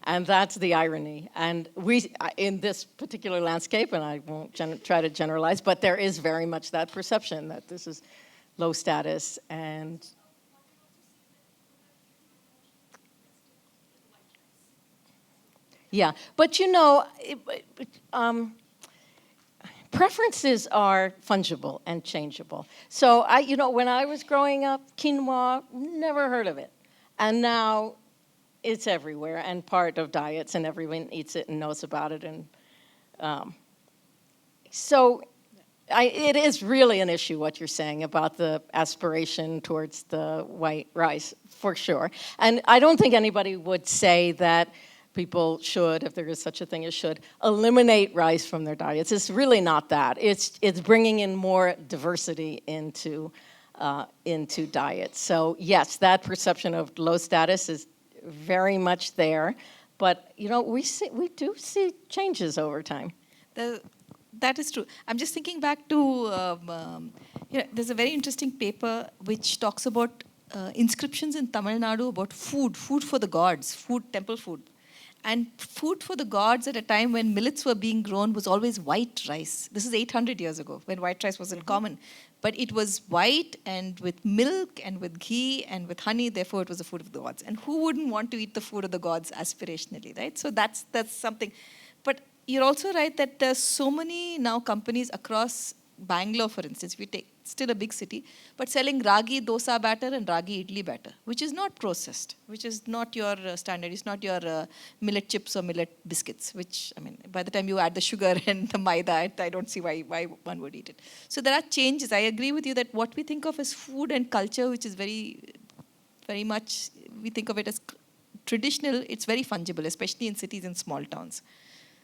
And that's the irony. And we, in this particular landscape, and I won't try to generalize, but there is very much that perception that this is low status and yeah, but preferences are fungible and changeable. So when I was growing up, quinoa, never heard of it. And now it's everywhere and part of diets, and everyone eats it and knows about it. And so it is really an issue what you're saying about the aspiration towards the white rice, for sure. And I don't think anybody would say that people should, if there is such a thing as should, eliminate rice from their diets. It's really not that. It's bringing in more diversity into diets. So yes, that perception of low status is very much there, but we do see changes over time. That is true. I'm just thinking back to, there's a very interesting paper which talks about inscriptions in Tamil Nadu about food for the gods, temple food. And food for the gods at a time when millets were being grown was always white rice. This is 800 years ago, when white rice wasn't common. But it was white and with milk and with ghee and with honey, therefore it was the food of the gods. And who wouldn't want to eat the food of the gods aspirationally, right? So that's something. But you're also right that there's so many now companies across Bangalore, for instance, we take still a big city, but selling ragi dosa batter and ragi idli batter, which is not processed, which is not your standard. It's not your millet chips or millet biscuits, which, I mean, by the time you add the sugar and the maida, I don't see why one would eat it. So there are changes. I agree with you that what we think of as food and culture, which is very, very much, we think of it as traditional, it's very fungible, especially in cities and small towns.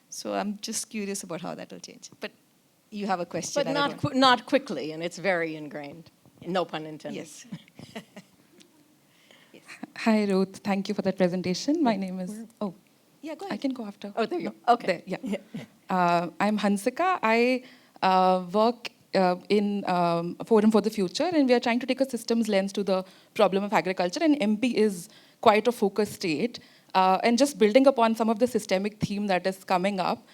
So I'm just curious about how that will change. But you have a question. But not quickly, and it's very ingrained. No pun intended. Yes. Yes. Hi, Ruth. Thank you for that presentation. My name is... Yeah, go ahead. I can go after. Oh, there you go. Okay. There, yeah. I'm Hansika. I work in Forum for the Future, and we are trying to take a systems lens to the problem of agriculture, and MP is quite a focus state. And just building upon some of the systemic theme that is coming up,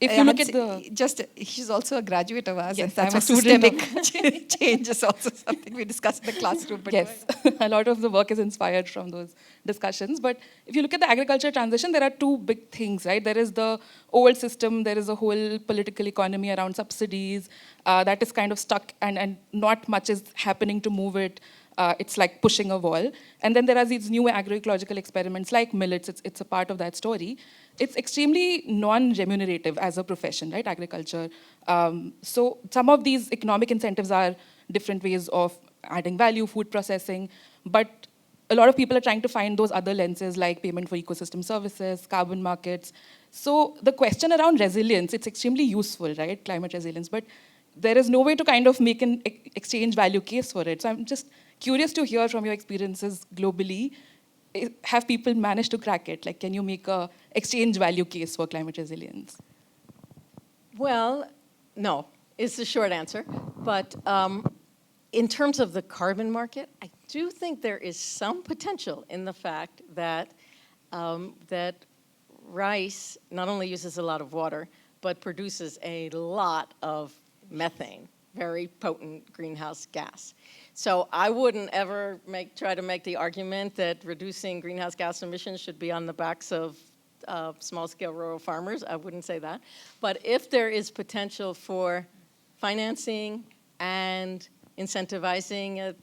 if you look at the... She's also a graduate of ours, Yes, and that's I'm a a student systemic change is also something we discuss in the classroom. But yes, a lot of the work is inspired from those discussions. But if you look at the agriculture transition, there are two big things, right? There is the old system, there is a whole political economy around subsidies that is kind of stuck, and not much is happening to move it. It's like pushing a wall. And then there are these new agroecological experiments like millets. It's a part of that story. It's extremely non-remunerative as a profession, right, agriculture. So some of these economic incentives are different ways of adding value, food processing, but a lot of people are trying to find those other lenses like payment for ecosystem services, carbon markets. So the question around resilience, it's extremely useful, right, climate resilience, but there is no way to kind of make an exchange value case for it. So I'm just curious to hear from your experiences globally, have people managed to crack it? Like, can you make a exchange value case for climate resilience? Well, no, is the short answer. But in terms of the carbon market, I do think there is some potential in the fact that that rice not only uses a lot of water, but produces a lot of methane, very potent greenhouse gas. So I wouldn't ever try to make the argument that reducing greenhouse gas emissions should be on the backs of small-scale rural farmers. I wouldn't say that. But if there is potential for financing and incentivizing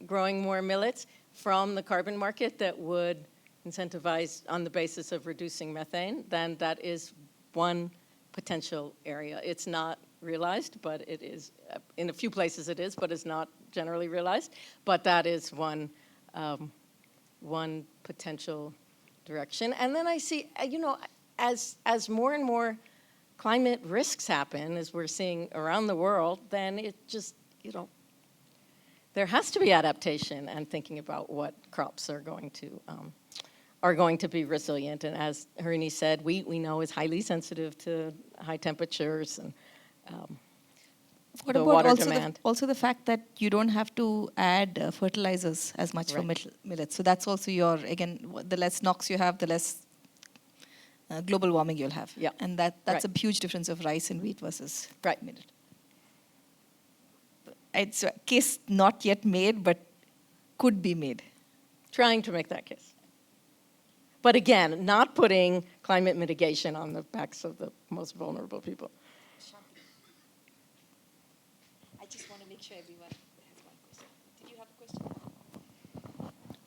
growing more millets from the carbon market that would incentivize on the basis of reducing methane, then that is one potential area. It's not realized, but it is, in a few places it is, but it's not generally realized. But that is one potential direction. And then I see, as more and more climate risks happen, as we're seeing around the world, then it just, there has to be adaptation and thinking about what crops are going to be resilient. And as Harini said, wheat we know is highly sensitive to high temperatures and what the about water also demand. Also the fact that you don't have to add fertilizers as much for millets. So that's also the less NOx you have, the less global warming you'll have. Yeah. And that's a huge difference of rice and wheat versus millet. It's a case not yet made, but could be made. Trying to make that case. But again, not putting climate mitigation on the backs of the most vulnerable people. I just want to make sure everyone has one question. Did you have a question?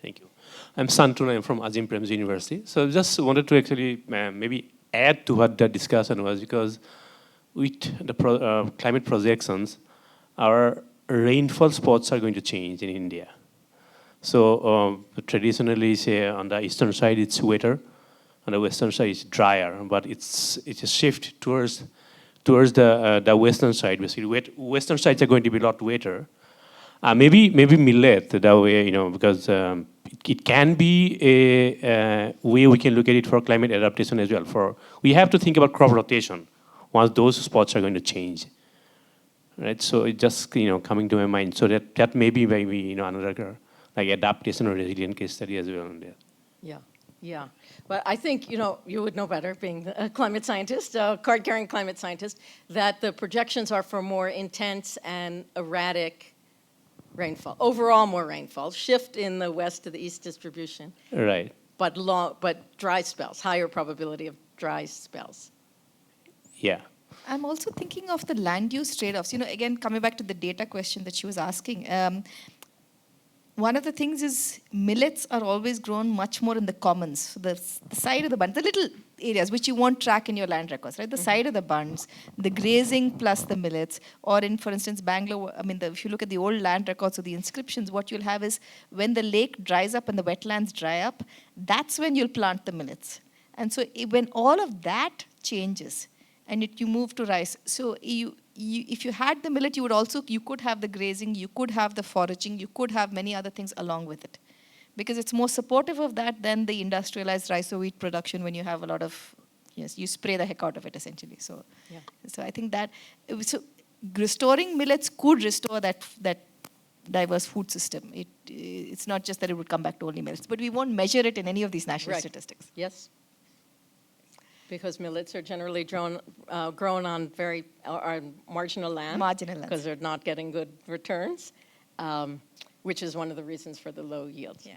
Thank you. I'm Santanu. I'm from Azim Premji University. So just wanted to actually maybe add to what the discussion was, because with the climate projections, our rainfall spots are going to change in India. So traditionally, say on the eastern side it's wetter, on the western side it's drier, but it's a shift towards the western side. Basically, western sides are going to be a lot wetter. Maybe millet that way, because it can be a way we can look at it for climate adaptation as well. We have to think about crop rotation once those spots are going to change, right? So it just coming to my mind. So that may be maybe another like adaptation or resilient case study as well in there. Yeah, yeah. But I think, you would know better, being a climate scientist, card-carrying climate scientist, that the projections are for more intense and erratic rainfall. Overall, more rainfall. Shift in the west to the east distribution. Right. But dry spells, higher probability of dry spells. Yeah. I'm also thinking of the land use trade-offs. Again, coming back to the data question that she was asking. One of the things is millets are always grown much more in the commons. So the side of the bund, the little areas which you won't track in your land records, right? The side of the bunds, the grazing plus the millets, or in, for instance, Bangalore, if you look at the old land records or the inscriptions, what you'll have is when the lake dries up and the wetlands dry up, that's when you'll plant the millets. And so when all of that changes, and you move to rice. So if you had the millet, you could have the grazing, you could have the foraging, you could have many other things along with it. Because it's more supportive of that than the industrialized rice or wheat production when you have a lot of, you spray the heck out of it essentially. So, so I think that, restoring millets could restore that diverse food system. It's not just that it would come back to only millets, but we won't measure it in any of these national statistics. Yes. Because millets are generally grown on very marginal land. Marginal land. Because they're not getting good returns, which is one of the reasons for the low yields. Yeah.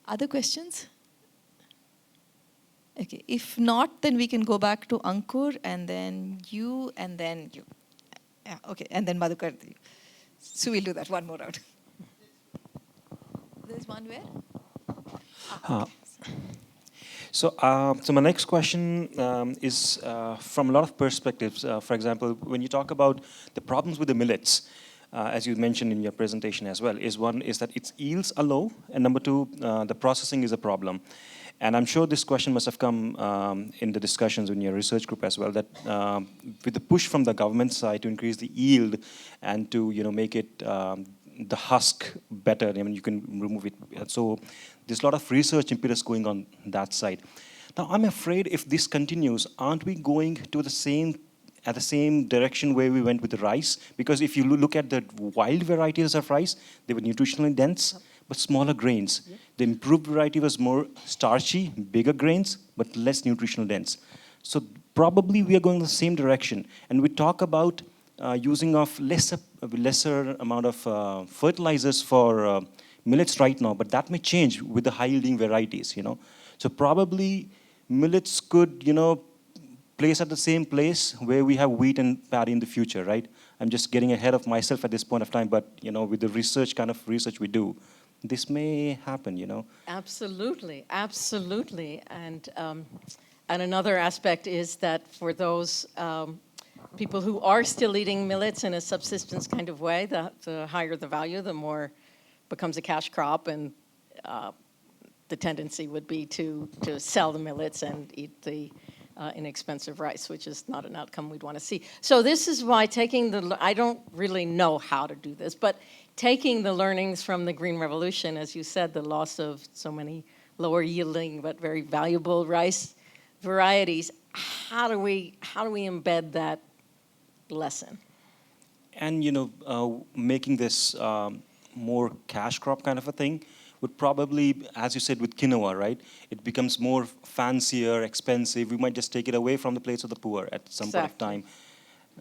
Other questions? Okay. If not, then we can go back to Ankur, and then you, and then you. Yeah. Okay. And then Madhukar. So we'll do that one more round. There's one where? So my next question is from a lot of perspectives. For example, when you talk about the problems with the millets, as you mentioned in your presentation as well, is that its yields are low, and number two, the processing is a problem. And I'm sure this question must have come in the discussions in your research group as well, that with the push from the government side to increase the yield and to make it the husk better, you can remove it. So there's a lot of research impetus going on that side. Now I'm afraid if this continues, aren't we going to the same direction where we went with the rice? Because if you look at the wild varieties of rice, they were nutritionally dense, but smaller grains. Yeah. The improved variety was more starchy, bigger grains, but less nutritional dense. So probably we are going the same direction. And we talk about using of lesser amount of fertilizers for millets right now, but that may change with the high-yielding varieties, So probably millets could, place at the same place where we have wheat and paddy in the future, right? I'm just getting ahead of myself at this point of time, but, with the kind of research we do, this may happen, Absolutely, absolutely. And another aspect is that for those people who are still eating millets in a subsistence kind of way, the higher the value, the more becomes a cash crop, and the tendency would be to sell the millets and eat the inexpensive rice, which is not an outcome we'd want to see. So this is why I don't really know how to do this, but taking the learnings from the Green Revolution, as you said, the loss of so many lower yielding but very valuable rice varieties, how do we embed that lesson? And making this more cash crop kind of a thing would probably, as you said with quinoa, right? It becomes more fancier, expensive. We might just take it away from the plates of the poor at some point of time.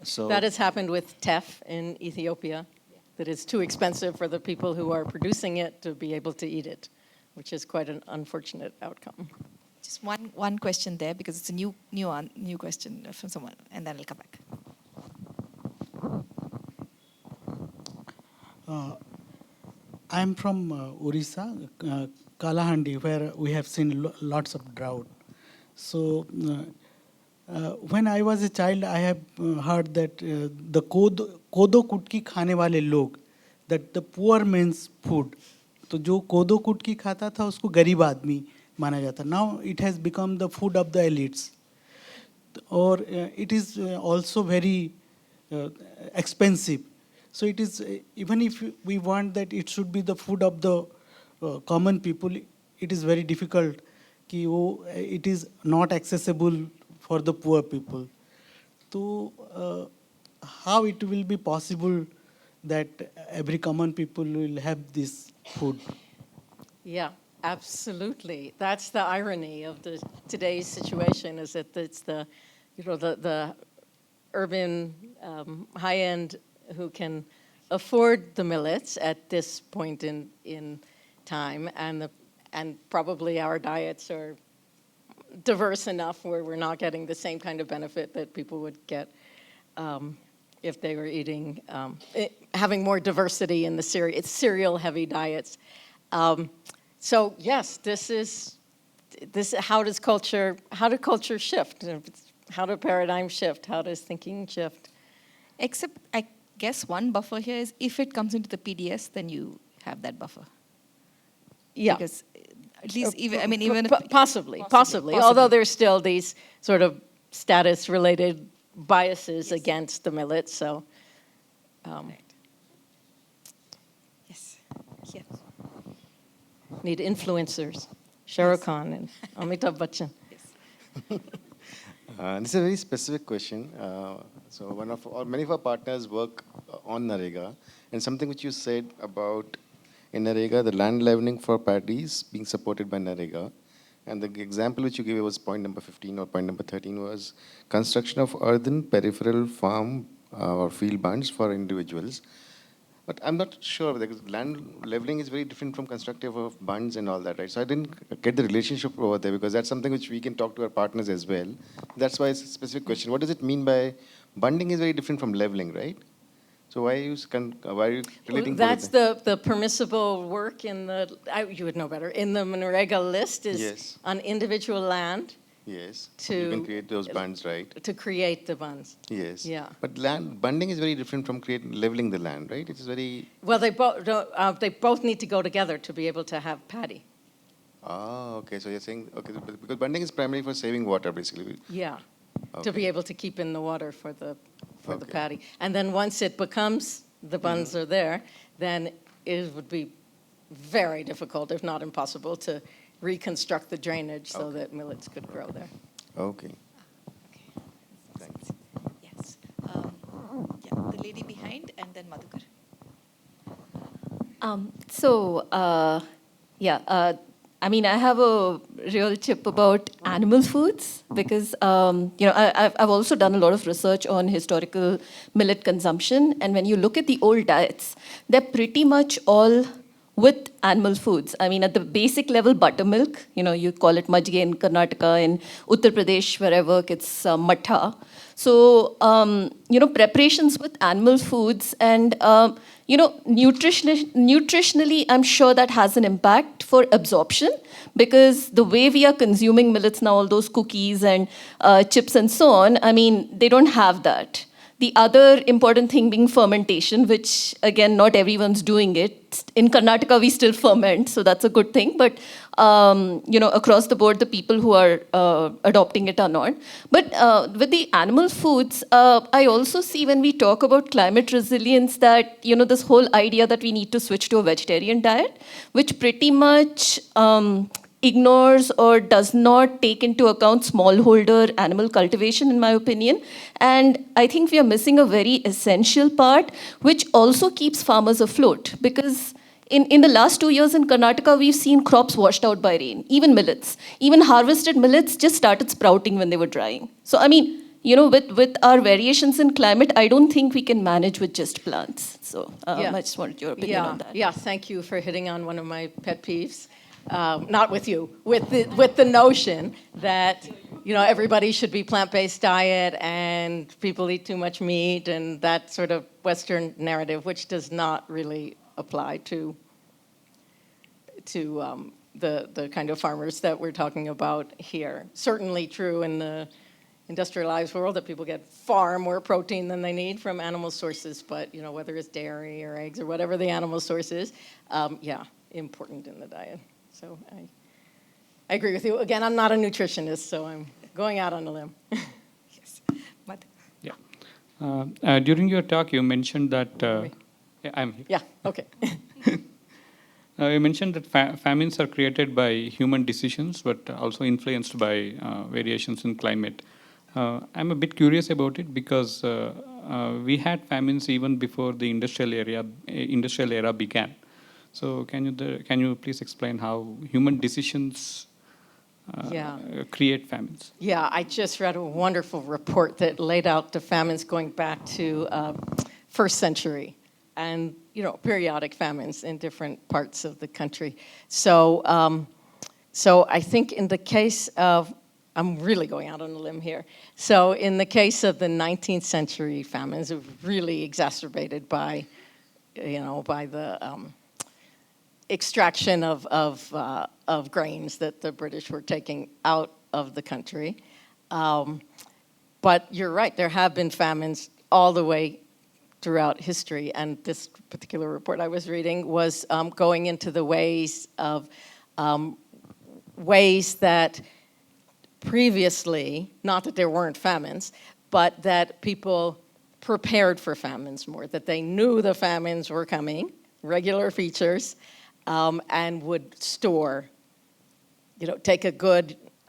So that has happened with teff in Ethiopia. That it's too expensive for the people who are producing it to be able to eat it, which is quite an unfortunate outcome. Just one question there, because it's a new question from someone, and then I'll come back. I'm from Orissa, Kalahandi, where we have seen lots of drought. So when I was a child, I have heard that the kodo kutki khane wale log, that the poor man's food. तो जो कोदो कुटकी खाता था उसको गरीब आदमी माना जाता. Now it has become the food of the elites. Or it is also very expensive. So it is, even if we want that it should be the food of the common people, it is very difficult. It is not accessible for the poor people. So how it will be possible that every common people will have this food? Yeah, absolutely. That's the irony of today's situation, is that it's the urban high-end who can afford the millets at this point in time, and probably our diets are diverse enough where we're not getting the same kind of benefit that people would get if they were eating, having more diversity in the cereal-heavy diets. So yes, this. How does culture shift? How do paradigms shift? How does thinking shift? Except, I guess one buffer here is if it comes into the PDS, then you have that buffer. Yeah. Because at least, even possibly. Although there's still these sort of status-related biases against the millets. So. Right. Yes. Here. Need influencers, Shah Rukh Khan and Amitabh Bachchan. This is a very specific question. So many of our partners work on Narega, and something which you said about in Narega, the land leveling for paddies being supported by Narega, and the example which you gave was point number 15 or point number 13 was construction of earthen peripheral farm or field bunds for individuals. But I'm not sure, because land leveling is very different from constructive of bunds and all that, right? So I didn't get the relationship over there, because that's something which we can talk to our partners as well. That's why it's a specific question. What does it mean by bunding is very different from leveling, right? So why are you relating to that's the permissible work in you would know better, in the Manrega list is on individual land. Yes, you can create those bunds, right? To create the bunds. Yes. Yeah. But bunding is very different from leveling the land, right? It is very... Well, they both need to go together to be able to have paddy. Ah, okay. So you're saying, okay, because bunding is primarily for saving water, basically. Yeah, to be able to keep in the water for the paddy. And then once it becomes, the bunds are there, then it would be very difficult, if not impossible, to reconstruct the drainage so that millets could grow there. Okay. Thanks. Yes. The lady behind, and then Madhukar. I have a real tip about animal foods because, I've also done a lot of research on historical millet consumption. And when you look at the old diets, they're pretty much all with animal foods. At the basic level, buttermilk, you call it majge in Karnataka, in Uttar Pradesh, wherever it's matha. So, preparations with animal foods and, nutritionally, I'm sure that has an impact for absorption because the way we are consuming millets now, all those cookies and chips and so on, they don't have that. The other important thing being fermentation, which again, not everyone's doing it. In Karnataka, we still ferment, so that's a good thing. But, across the board, the people who are adopting it are not. But with the animal foods, I also see when we talk about climate resilience that, this whole idea that we need to switch to a vegetarian diet, which pretty much ignores or does not take into account smallholder animal cultivation, in my opinion. And I think we are missing a very essential part, which also keeps farmers afloat. Because in the last 2 years in Karnataka, we've seen crops washed out by rain, even millets. Even harvested millets just started sprouting when they were drying. So, with our variations in climate, I don't think we can manage with just plants. So, I just wanted your opinion on that. Yeah, thank you for hitting on one of my pet peeves. Not with you, with the notion that everybody should be plant-based diet and people eat too much meat and that sort of Western narrative, which does not really apply to the kind of farmers that we're talking about here. Certainly true in the industrialized world that people get far more protein than they need from animal sources, but whether it's dairy or eggs or whatever the animal source is, yeah, important in the diet. So I agree with you. Again, I'm not a nutritionist, so I'm going out on a limb. Yes. Yeah. During your talk, you mentioned that. Yeah, I'm here. Yeah. Okay. You mentioned that famines are created by human decisions, but also influenced by variations in climate. I'm a bit curious about it because we had famines even before the industrial era began. So can you please explain how human decisions create famines? Yeah, I just read a wonderful report that laid out the famines going back to first century, and periodic famines in different parts of the country. So, so I think in the case of, I'm really going out on a limb here. So in the case of the 19th century famines, it was really exacerbated by, by the extraction of grains that the British were taking out of the country. But you're right, there have been famines all the way throughout history, and this particular report I was reading was going into the ways that previously, not that there weren't famines, but that people prepared for famines more, that they knew the famines were coming, regular features, and would store, take a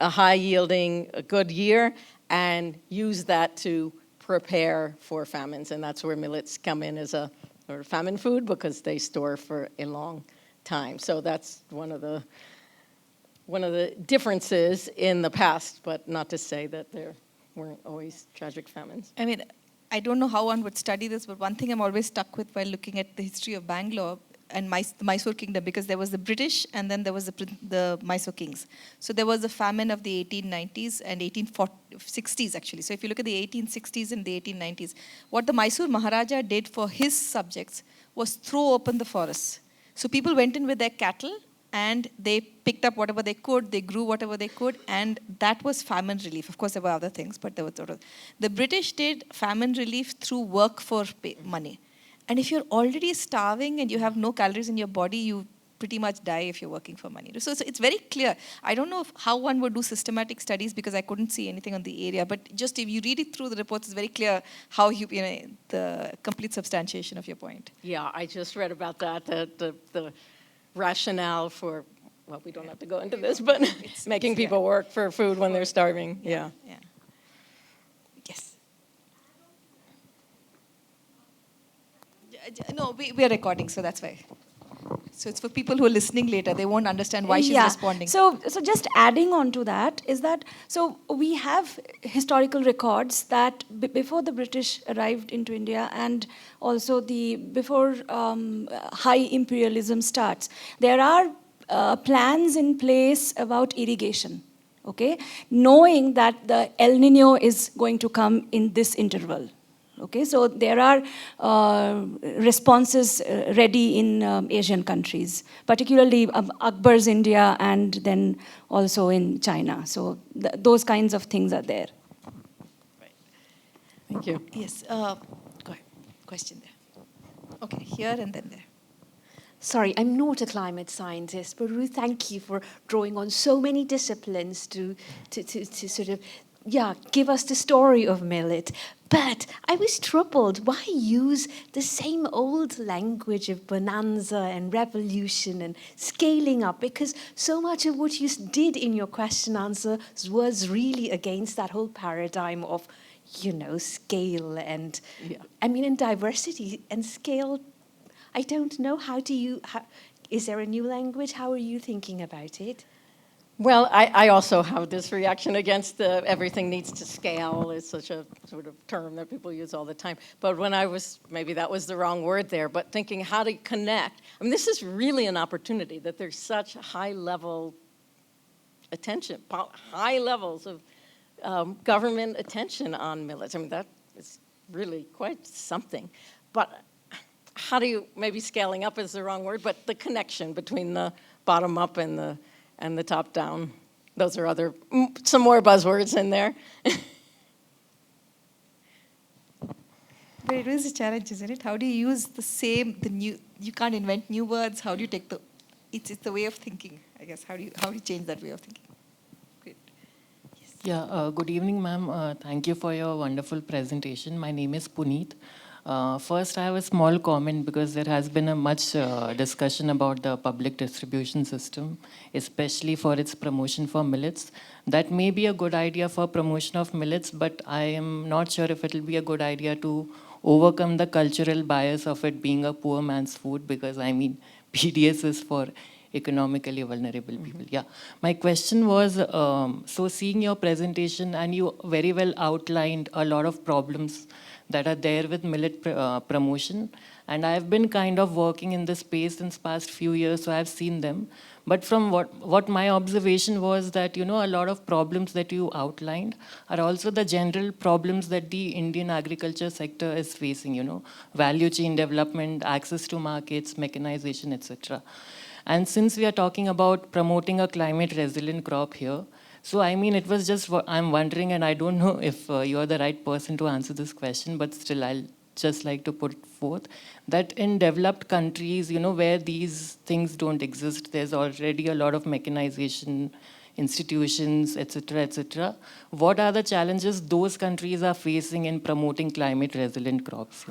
high-yielding, a good year, and use that to prepare for famines. And that's where millets come in as a famine food, because they store for a long time. So that's one of the differences in the past, but not to say that there weren't always tragic famines. I mean, I don't know how one would study this, but one thing I'm always stuck with while looking at the history of Bangalore and the Mysore kingdom, because there was the British and then there was the Mysore kings. So there was a famine of the 1890s and 1860s actually. So if you look at the 1860s and the 1890s, what the Mysore Maharaja did for his subjects was throw open the forests. So people went in with their cattle and they picked up whatever they could, they grew whatever they could, and that was famine relief. Of course, there were other things, but there was sort of. The British did famine relief through work for money. And if you're already starving and you have no calories in your body, you pretty much die if you're working for money. So it's very clear. I don't know how one would do systematic studies because I couldn't see anything on the area, but just if you read it through the reports, it's very clear how the complete substantiation of your point. Yeah, I just read about that, the rationale for, well, we don't have to go into this, but making people work for food when they're starving. Yeah. Yes. No, we are recording, so that's why. So it's for people who are listening later. They won't understand why she's responding. So just adding on to that is that, so we have historical records that before the British arrived into India and also before high imperialism starts, there are plans in place about irrigation, okay? Knowing that the El Nino is going to come in this interval. Okay, so there are responses ready in Asian countries, particularly Akbar's India and then also in China. So those kinds of things are there. Thank you. Yes, go ahead. Question there. Okay, here and then there. Sorry, I'm not a climate scientist, but Ruth, thank you for drawing on so many disciplines to sort of, give us the story of millet. But I was troubled. Why use the same old language of bonanza and revolution and scaling up? Because so much of what you did in your question answer was really against that whole paradigm of, scale and, I mean, in diversity and scale. I don't know, is there a new language? How are you thinking about it? Well, I also have this reaction against everything needs to scale. It's such a sort of term that people use all the time. But when maybe that was the wrong word there, but thinking how to connect. I mean, this is really an opportunity that there's such high-level attention, high levels of government attention on millets. I mean, that is really quite something. But how do you, maybe scaling up is the wrong word, but the connection between the bottom up and the top down. Those are some more buzzwords in there. But it is a challenge, isn't it? How do you use the new, you can't invent new words. How do you take it's the way of thinking, I guess. How do you change that way of thinking? Great. Yes. Yeah, good evening, ma'am. Thank you for your wonderful presentation. My name is Puneet. First, I have a small comment because there has been a much discussion about the public distribution system, especially for its promotion for millets. That may be a good idea for promotion of millets, but I am not sure if it will be a good idea to overcome the cultural bias of it being a poor man's food, because I mean, PDS is for economically vulnerable people. Yeah. My question was, so seeing your presentation, and you very well outlined a lot of problems that are there with millet promotion. And I've been kind of working in this space since past few years, so I've seen them. But from what my observation was that, a lot of problems that you outlined are also the general problems that the Indian agriculture sector is facing, value chain development, access to markets, mechanization, etc. And since we are talking about promoting a climate resilient crop here, so I mean, it was just what I'm wondering, and I don't know if you're the right person to answer this question, but still I'll just like to put forth that in developed countries, where these things don't exist, there's already a lot of mechanization, institutions, etc., etc. What are the challenges those countries are facing in promoting climate resilient crops,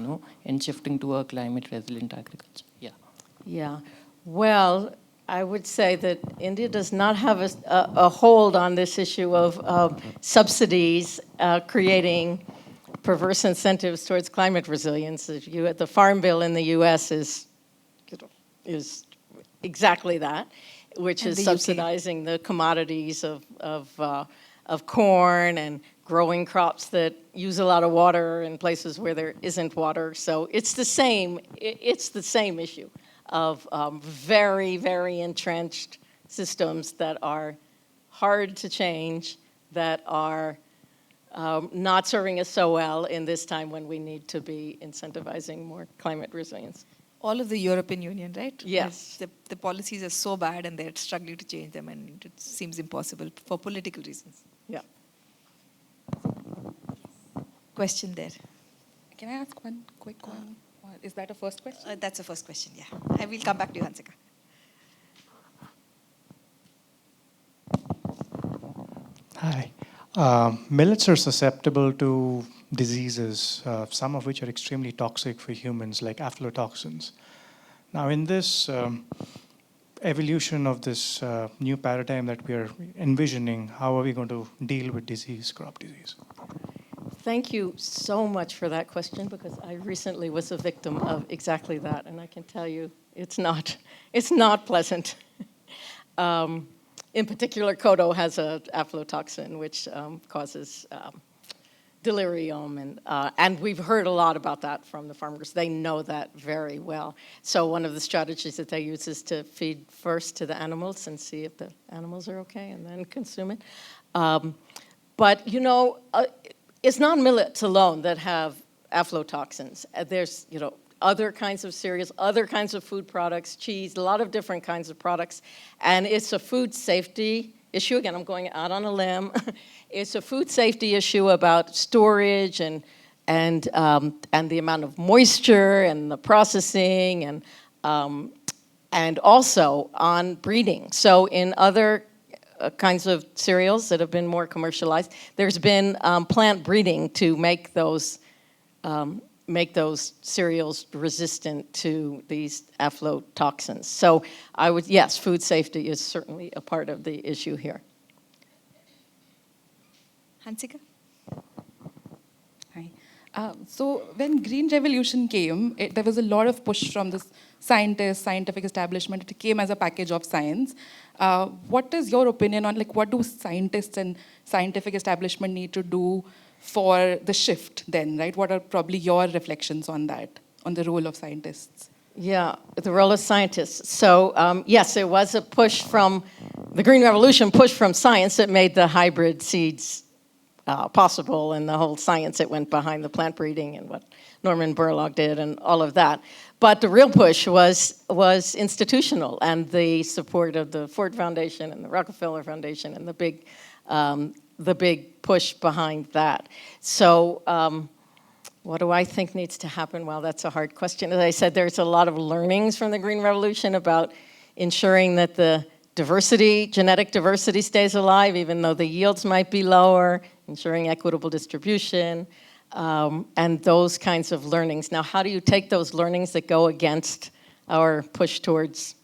and shifting to a climate resilient agriculture? Yeah. Yeah. Well, I would say that India does not have a hold on this issue of subsidies creating perverse incentives towards climate resilience. The Farm Bill in the U.S. is exactly that, which is subsidizing the commodities of corn and growing crops that use a lot of water in places where there isn't water. So it's the same issue of very, very entrenched systems that are hard to change, that are not serving us so well in this time when we need to be incentivizing more climate resilience. All of the European Union, right? Yes. The policies are so bad and they're struggling to change them, and it seems impossible for political reasons. Yeah. Question there. Can I ask one quick one? Is that a first question? That's a first question, yeah. I will come back to you, Hansika. Hi. Millets are susceptible to diseases, some of which are extremely toxic for humans, like aflatoxins. Now, in this evolution of this new paradigm that we are envisioning, how are we going to deal with crop disease? Thank you so much for that question, because I recently was a victim of exactly that, and I can tell you it's not pleasant. In particular, Kodo has an aflatoxin which causes delirium, and we've heard a lot about that from the farmers. They know that very well. So one of the strategies that they use is to feed first to the animals and see if the animals are okay, and then consume it. But it's not millets alone that have aflatoxins. There's other kinds of cereals, other kinds of food products, cheese, a lot of different kinds of products, and it's a food safety issue. Again, I'm going out on a limb. It's a food safety issue about storage and the amount of moisture and the processing and also on breeding. So in other kinds of cereals that have been more commercialized, there's been plant breeding to make those cereals resistant to these aflatoxins. So yes, food safety is certainly a part of the issue here. Hansika? Hi. So when Green Revolution came, there was a lot of push from the scientific establishment. It came as a package of science. What is your opinion on what do scientists and scientific establishment need to do for the shift then, right? What are probably your reflections on that, on the role of scientists? Yeah, the role of scientists. So yes, there was a push from the Green Revolution, push from science that made the hybrid seeds possible, and the whole science that went behind the plant breeding and what Norman Borlaug did and all of that. But the real push was institutional, and the support of the Ford Foundation and the Rockefeller Foundation and the big push behind that. So what do I think needs to happen? Well, that's a hard question. As I said, there's a lot of learnings from the Green Revolution about ensuring that the diversity, genetic diversity stays alive, even though the yields might be lower, ensuring equitable distribution, and those kinds of learnings. Now, how do you take those learnings that go against our push towards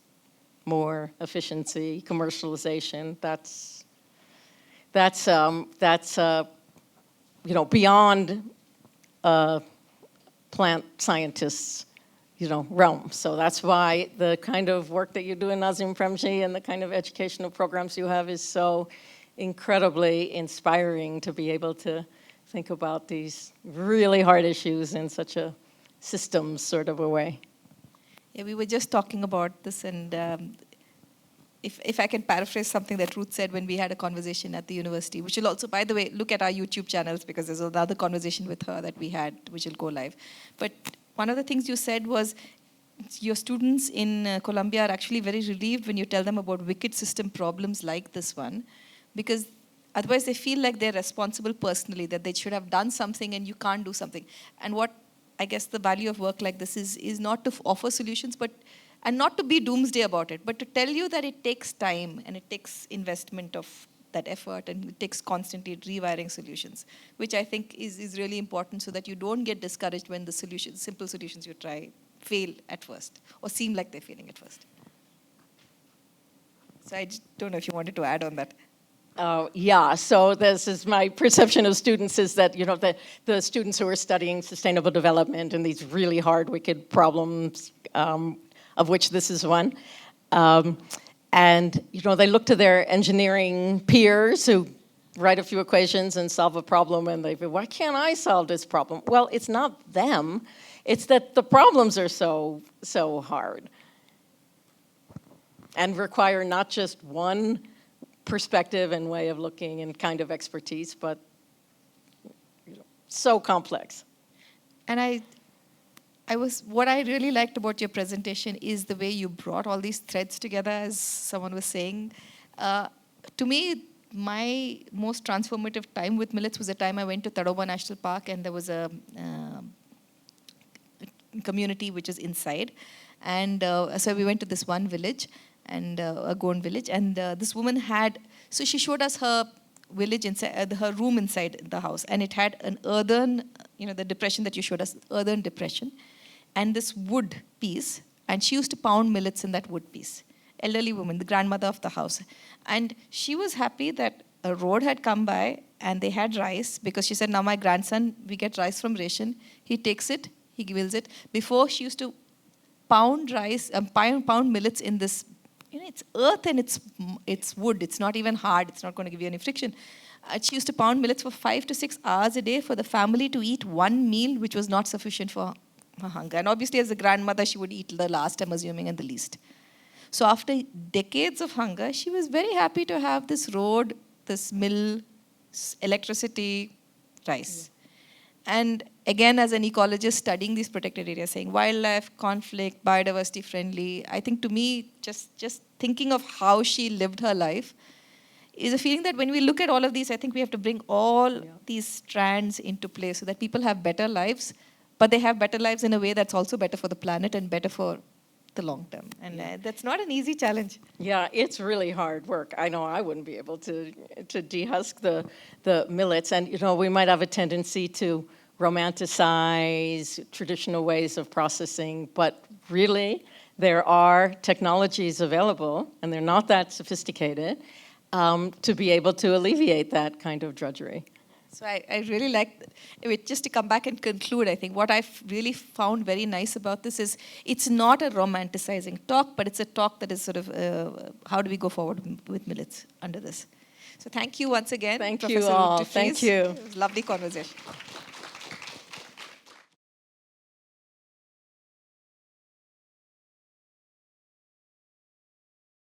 more efficiency, commercialization? That's beyond plant scientists, realm. So that's why the kind of work that you do in Azim Premji and the kind of educational programs you have is so incredibly inspiring, to be able to think about these really hard issues in such a systems sort of a way. Yeah, we were just talking about this, and if I can paraphrase something that Ruth said when we had a conversation at the university, which will also, by the way, look at our YouTube channels, because there's another conversation with her that we had, which will go live. But one of the things you said was your students in Colombia are actually very relieved when you tell them about wicked system problems like this one, because otherwise they feel like they're responsible personally, that they should have done something and you can't do something. And what I guess the value of work like this is not to offer solutions, and not to be doomsday about it, but to tell you that it takes time and it takes investment of that effort, and it takes constantly rewiring solutions, which I think is really important, so that you don't get discouraged when the simple solutions you try fail at first, or seem like they're failing at first. So I just don't know if you wanted to add on that. Yeah, so this is my perception of students, is that, the students who are studying sustainable development and these really hard, wicked problems, of which this is one, and, they look to their engineering peers who write a few equations and solve a problem, and they say, why can't I solve this problem? Well, it's not them. It's that the problems are so hard and require not just one perspective and way of looking and kind of expertise, but so complex. And what I really liked about your presentation is the way you brought all these threads together, as someone was saying. To me, my most transformative time with Millets was the time I went to Tadoba National Park, and there was a community which is inside. And so we went to this one village, and a Goan village, and this woman so she showed us her village inside, her room inside the house, and it had an earthen, the depression that you showed us, earthen depression, and this wood piece, and she used to pound millets in that wood piece. Elderly woman, the grandmother of the house. And she was happy that a road had come by and they had rice, because she said, now my grandson, we get rice from ration, he takes it, he grills it. Before, she used to pound rice, pound millets in this, it's earth and it's wood, it's not even hard, it's not going to give you any friction. She used to pound millets for 5 to 6 hours a day for the family to eat one meal, which was not sufficient for her hunger. And obviously, as a grandmother, she would eat the last, I'm assuming, and the least. So after decades of hunger, she was very happy to have this road, this mill, electricity, rice. And again, as an ecologist studying these protected areas, saying wildlife, conflict, biodiversity friendly, I think to me, just thinking of how she lived her life is a feeling that when we look at all of these, I think we have to bring all these strands into play so that people have better lives, but they have better lives in a way that's also better for the planet and better for the long term. And that's not an easy challenge. Yeah, it's really hard work. I know I wouldn't be able to dehusk the millets. And, we might have a tendency to romanticize traditional ways of processing, but really there are technologies available, and they're not that sophisticated, to be able to alleviate that kind of drudgery. So I really like, just to come back and conclude, I think what I've really found very nice about this is it's not a romanticizing talk, but it's a talk that is sort of, how do we go forward with millets under this? So thank you once again, Thank Professor you all. Ruth DeFries. Thank you. It was a lovely conversation.